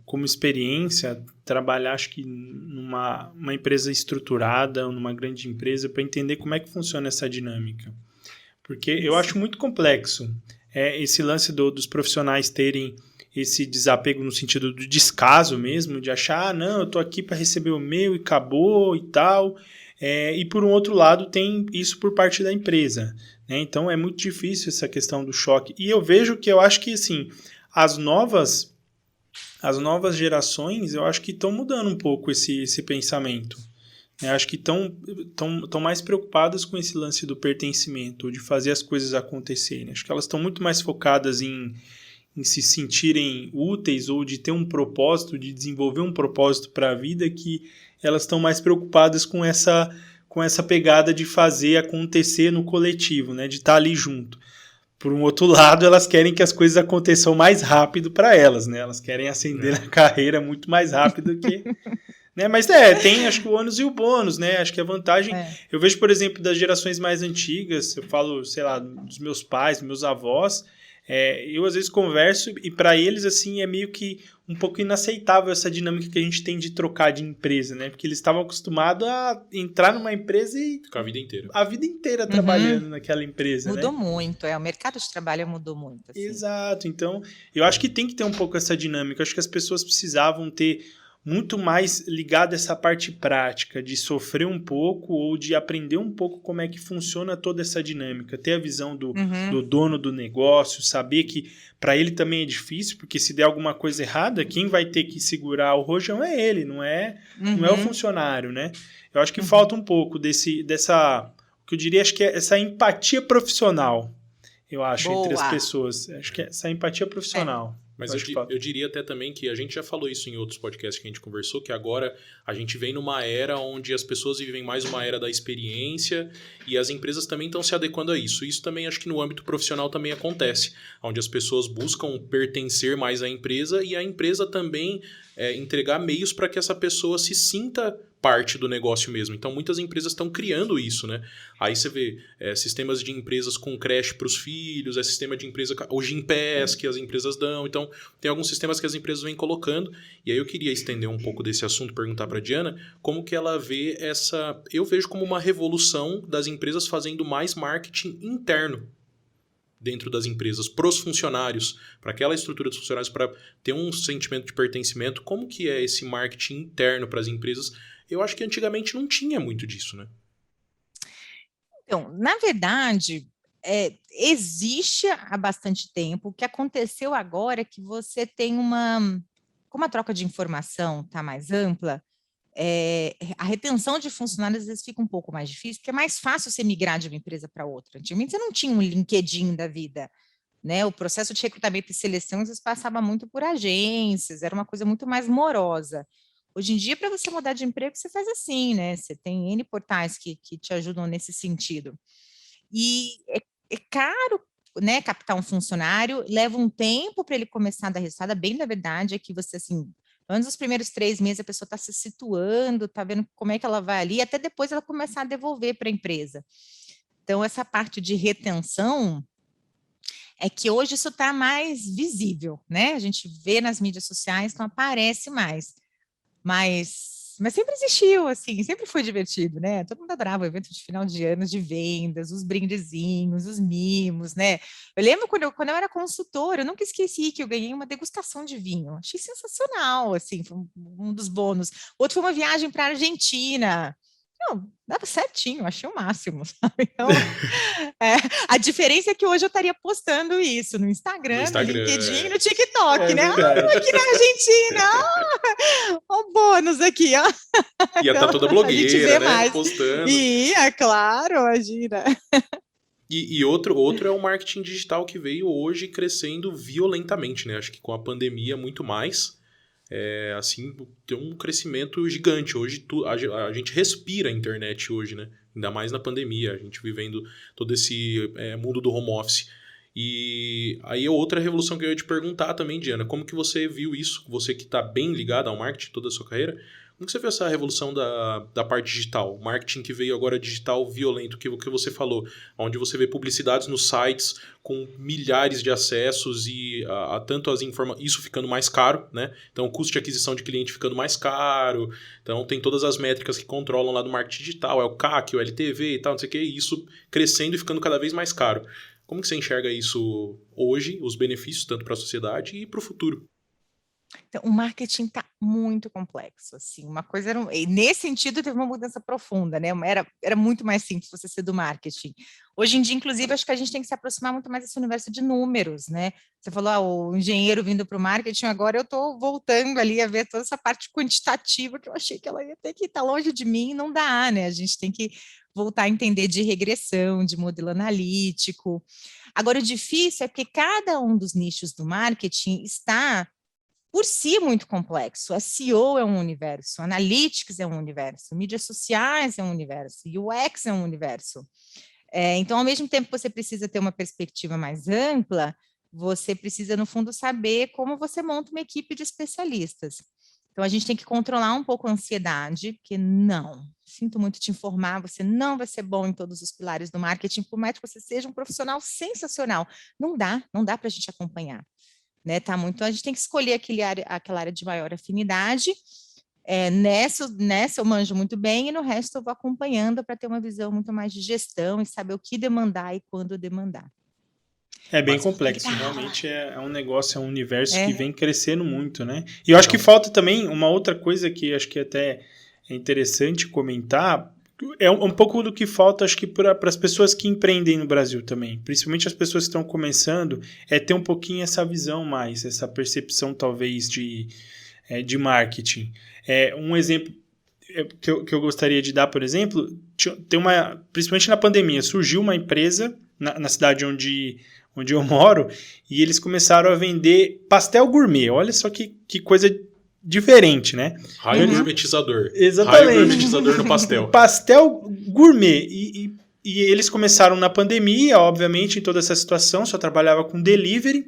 como experiência, trabalhar, acho que, numa empresa estruturada, ou numa grande empresa, para entender como é que funciona essa dinâmica. Porque eu acho muito complexo esse lance dos profissionais terem esse desapego no sentido do descaso mesmo, de achar, não, eu estou aqui para receber o meu e acabou e tal. E por um outro lado tem isso por parte da empresa, né? Então é muito difícil essa questão do choque. E eu vejo que eu acho que assim, as novas gerações, eu acho que estão mudando um pouco esse pensamento. Eu acho que estão mais preocupadas com esse lance do pertencimento, de fazer as coisas acontecerem. Acho que elas estão muito mais focadas em se sentirem úteis ou de ter um propósito, de desenvolver um propósito para a vida, que elas estão mais preocupadas com essa pegada de fazer acontecer no coletivo, né? De estar ali junto. Por um outro lado, elas querem que as coisas aconteçam mais rápido para elas, né? Elas querem ascender na carreira muito mais rápido que... né? Mas tem acho que o ônus e o bônus, né? Acho que a vantagem... Eu vejo, por exemplo, das gerações mais antigas, eu falo, sei lá, dos meus pais, dos meus avós, eu às vezes converso e para eles assim é meio que um pouco inaceitável essa dinâmica que a gente tem de trocar de empresa, né? Porque eles estavam acostumados a entrar numa empresa e ficar a vida inteira trabalhando naquela empresa, mudou né? Muito, o mercado de trabalho mudou muito. Assim. Exato, então eu acho que tem que ter um pouco essa dinâmica, eu acho que as pessoas precisavam ter muito mais ligado a essa parte prática, de sofrer um pouco ou de aprender um pouco como é que funciona toda essa dinâmica, ter a visão do dono do negócio, saber que para ele também é difícil, porque se der alguma coisa errada, quem vai ter que segurar o rojão é ele, não é o funcionário, né? Eu acho que falta um pouco dessa, o que eu diria, acho que é essa empatia profissional, eu acho, entre as pessoas. Acho que é essa empatia profissional. Mas eu diria até também que a gente já falou isso em outros podcasts que a gente conversou, que agora a gente vem numa era onde as pessoas vivem mais uma era da experiência e as empresas também estão se adequando a isso. Isso também acho que no âmbito profissional também acontece, onde as pessoas buscam pertencer mais à empresa e a empresa também entregar meios para que essa pessoa se sinta parte do negócio mesmo. Então, muitas empresas estão criando isso, né? Aí você vê sistemas de empresas com creche para os filhos, sistema de empresa, o Gympass que as empresas dão. Então, tem alguns sistemas que as empresas vêm colocando. E aí eu queria estender um pouco desse assunto, perguntar para a Diana como que ela vê essa... Eu vejo como uma revolução das empresas fazendo mais marketing interno dentro das empresas, para os funcionários, para aquela estrutura dos funcionários, para ter um sentimento de pertencimento. Como que é esse marketing interno para as empresas? Eu acho que antigamente não tinha muito disso, né? Então, na verdade, existe há bastante tempo. O que aconteceu agora é que você tem como a troca de informação está mais ampla, a retenção de funcionários às vezes fica um pouco mais difícil, porque é mais fácil você migrar de uma empresa para outra. Antigamente você não tinha um LinkedIn da vida, né? O processo de recrutamento e seleção às vezes passava muito por agências, era uma coisa muito mais morosa. Hoje em dia, para você mudar de emprego, você faz assim, né? Você tem N portais que te ajudam nesse sentido. E é caro né, captar um funcionário, leva um tempo para ele começar a dar resultado. Bem, na verdade, é que você, assim, antes dos primeiros 3 meses, a pessoa está se situando, está vendo como é que ela vai ali, até depois ela começar a devolver para a empresa. Então, essa parte de retenção é que hoje isso está mais visível, né? A gente vê nas mídias sociais, então aparece mais. Mas sempre existiu, assim, sempre foi divertido, né? Todo mundo adorava o evento de final de ano de vendas, os brindezinhos, os mimos, né? Eu lembro quando eu era consultora, eu nunca esqueci que eu ganhei uma degustação de vinho. Achei sensacional, assim, foi um dos bônus. Outro foi uma viagem para a Argentina. Não, dava certinho, achei o máximo, sabe? Então, a diferença é que hoje eu estaria postando isso no Instagram, no LinkedIn e no TikTok, né? Aqui na Argentina, ó, o bônus aqui, ó. Ia estar toda blogueira, né? Mais. Postando. Ia, claro, imagina. E outro é o marketing digital que veio hoje crescendo violentamente, né? Acho que com a pandemia muito mais. Assim, tem um crescimento gigante. Hoje a gente respira a internet hoje, né? Ainda mais na pandemia, a gente vivendo todo esse mundo do home office. E aí outra revolução que eu ia te perguntar também, Diana, como que você viu isso? Você que está bem ligado ao marketing toda a sua carreira, como que você viu essa revolução da parte digital? O marketing que veio agora digital violento, que você falou, onde você vê publicidades nos sites com milhares de acessos e tanto as informações, isso ficando mais caro, né? Então o custo de aquisição de cliente ficando mais caro, então tem todas as métricas que controlam lá do marketing digital, é o CAC, o LTV e tal, não sei o que, e isso crescendo e ficando cada vez mais caro. Como que você enxerga isso hoje, os benefícios tanto para a sociedade e para o futuro? Então, o marketing está muito complexo, assim, uma coisa nesse sentido teve uma mudança profunda, né? Era muito mais simples você ser do marketing. Hoje em dia, inclusive, acho que a gente tem que se aproximar muito mais desse universo de números, né? Você falou, o engenheiro vindo para o marketing, agora eu estou voltando ali a ver toda essa parte quantitativa que eu achei que ela ia ter que estar longe de mim, não dá, né? A gente tem que voltar a entender de regressão, de modelo analítico. Agora, o difícil é porque cada um dos nichos do marketing está por si muito complexo. SEO é um universo, Analytics é um universo, mídias sociais é um universo, UX é um universo. Então, ao mesmo tempo que você precisa ter uma perspectiva mais ampla, você precisa, no fundo, saber como você monta uma equipe de especialistas. Então, a gente tem que controlar um pouco a ansiedade, porque sinto muito te informar, você não vai ser bom em todos os pilares do marketing, por mais que você seja um profissional sensacional. Não dá para a gente acompanhar. Né, tá muito, então a gente tem que escolher aquela área de maior afinidade. Nessa eu manjo muito bem e no resto eu vou acompanhando para ter uma visão muito mais de gestão e saber o que demandar e quando demandar. É bem complexo, realmente é um negócio, é um universo que vem crescendo muito, né? E eu acho que falta também uma outra coisa que acho que até é interessante comentar, é um pouco do que falta, acho que para as pessoas que empreendem no Brasil também, principalmente as pessoas que estão começando, ter um pouquinho essa visão mais, essa percepção talvez de marketing. Um exemplo que eu gostaria de dar, por exemplo, principalmente na pandemia, surgiu uma empresa na cidade onde eu moro e eles começaram a vender pastel gourmet. Olha só que coisa diferente, né? Raio gourmetizador. Exatamente. Raio gourmetizador no pastel. Pastel gourmet. E eles começaram na pandemia, obviamente, em toda essa situação, só trabalhava com delivery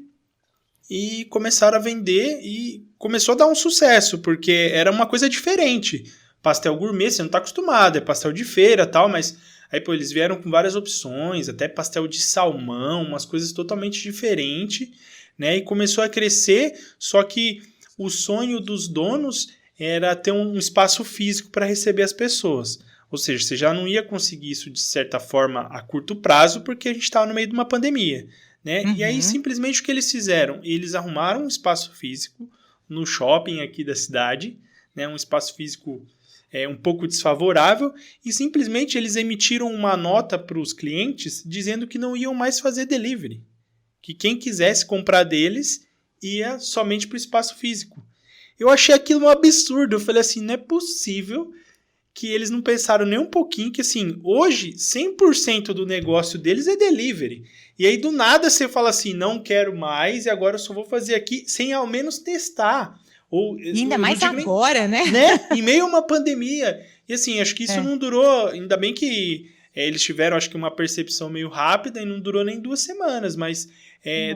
e começaram a vender e começou a dar um sucesso, porque era uma coisa diferente. Pastel gourmet, você não está acostumado, é pastel de feira e tal, mas aí eles vieram com várias opções, até pastel de salmão, umas coisas totalmente diferentes, né? E começou a crescer, só que o sonho dos donos era ter um espaço físico para receber as pessoas. Ou seja, você já não ia conseguir isso de certa forma a curto prazo, porque a gente estava no meio de uma pandemia, né? E aí, simplesmente, o que eles fizeram? Eles arrumaram um espaço físico no shopping aqui da cidade, né? Um espaço físico um pouco desfavorável, e simplesmente eles emitiram uma nota para os clientes dizendo que não iam mais fazer delivery. Que quem quisesse comprar deles ia somente para o espaço físico. Eu achei aquilo um absurdo. Eu falei assim, não é possível que eles não pensaram nem um pouquinho que, assim, hoje 100% do negócio deles é delivery. E aí, do nada, você fala assim, não quero mais e agora eu só vou fazer aqui sem ao menos testar. E ainda mais agora, né? Em meio a uma pandemia. E assim, acho que isso não durou, ainda bem que eles tiveram, acho que, uma percepção meio rápida e não durou nem 2 semanas, mas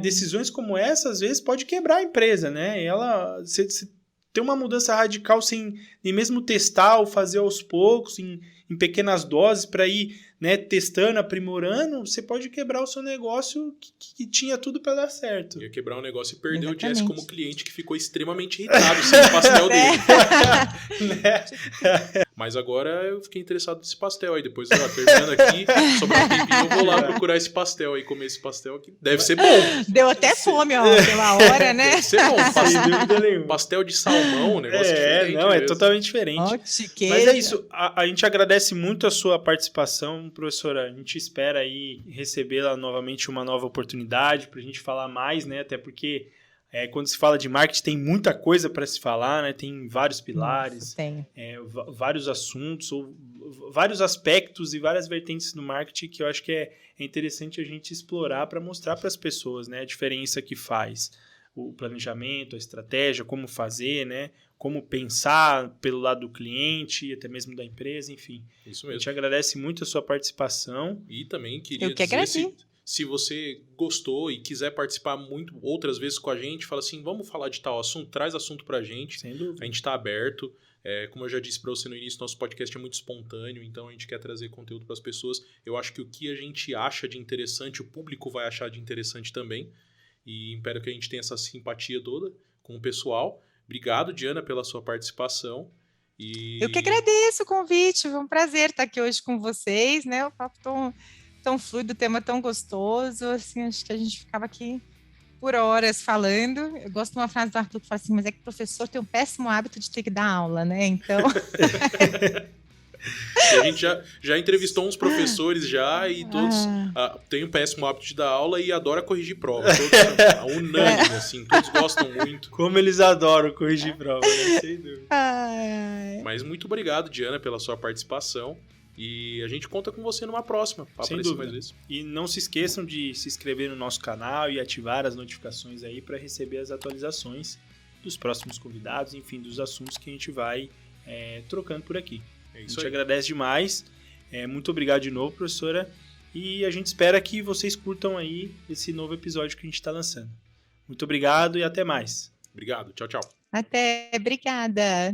decisões como essa, às vezes, pode quebrar a empresa, né? E você tem uma mudança radical sem nem mesmo testar ou fazer aos poucos, em pequenas doses, para ir, né, testando, aprimorando, você pode quebrar o seu negócio que tinha tudo para dar certo. Ia quebrar um negócio e perder Exatamente. o Jesse como cliente, que ficou extremamente irritado sem o pastel dele. Mas agora eu fiquei interessado nesse pastel aí. Depois, terminando aqui, sobrar um tempinho, eu vou lá procurar esse pastel aí, comer esse pastel aqui. Deve ser bom. Deu até fome, ó, pela hora, né? Deve ser bom. Sem dúvida nenhuma. Pastel de salmão, um negócio diferente. Não, é mesmo. totalmente diferente. Chiqueza. Mas é isso, a gente agradece muito a sua participação, professora. A gente espera aí recebê-la novamente, uma nova oportunidade para a gente falar mais, né? Até porque quando se fala de marketing tem muita coisa para se falar, né? Tem vários pilares, Tem. vários assuntos, ou vários aspectos e várias vertentes do marketing que eu acho que é interessante a gente explorar para mostrar para as pessoas, né? A diferença que faz o planejamento, a estratégia, como fazer, né? Como pensar pelo lado do cliente, até mesmo da empresa, enfim. Isso A mesmo. gente agradece muito a sua participação. E também queria Eu que dizer, agradeço. se você gostou e quiser participar muito outras vezes com a gente, fala assim, vamos falar de tal assunto, traz assunto pra gente. Sem dúvida. A gente está aberto. Como eu já disse para você no início, nosso podcast é muito espontâneo, então a gente quer trazer conteúdo para as pessoas. Eu acho que o que a gente acha de interessante, o público vai achar de interessante também. E espero que a gente tenha essa simpatia toda com o pessoal. Obrigado, Diana, pela sua participação. Eu que agradeço o convite, foi um prazer estar aqui hoje com vocês, né? O papo tão fluido, o tema tão gostoso, assim, acho que a gente ficava aqui por horas falando. Eu gosto de uma frase do Arthur que fala assim, mas é que o professor tem um péssimo hábito de ter que dar aula, né? Então... E a gente já entrevistou uns professores já e todos têm um péssimo hábito de dar aula e adora corrigir prova. Todos, unânime, assim, todos gostam muito. Como eles adoram corrigir prova, né? Sem dúvida. Mas muito obrigado, Diana, pela sua participação. E a gente conta com você numa próxima, para aparecer mais vezes. E não se esqueçam de se inscrever no nosso canal e ativar as notificações aí para receber as atualizações dos próximos convidados, enfim, dos assuntos que a gente vai trocando por aqui. É A isso gente aí. agradece demais. Muito obrigado de novo, professora. E a gente espera que vocês curtam aí esse novo episódio que a gente está lançando. Muito obrigado e até mais. Obrigado. Tchau, tchau. Até, obrigada.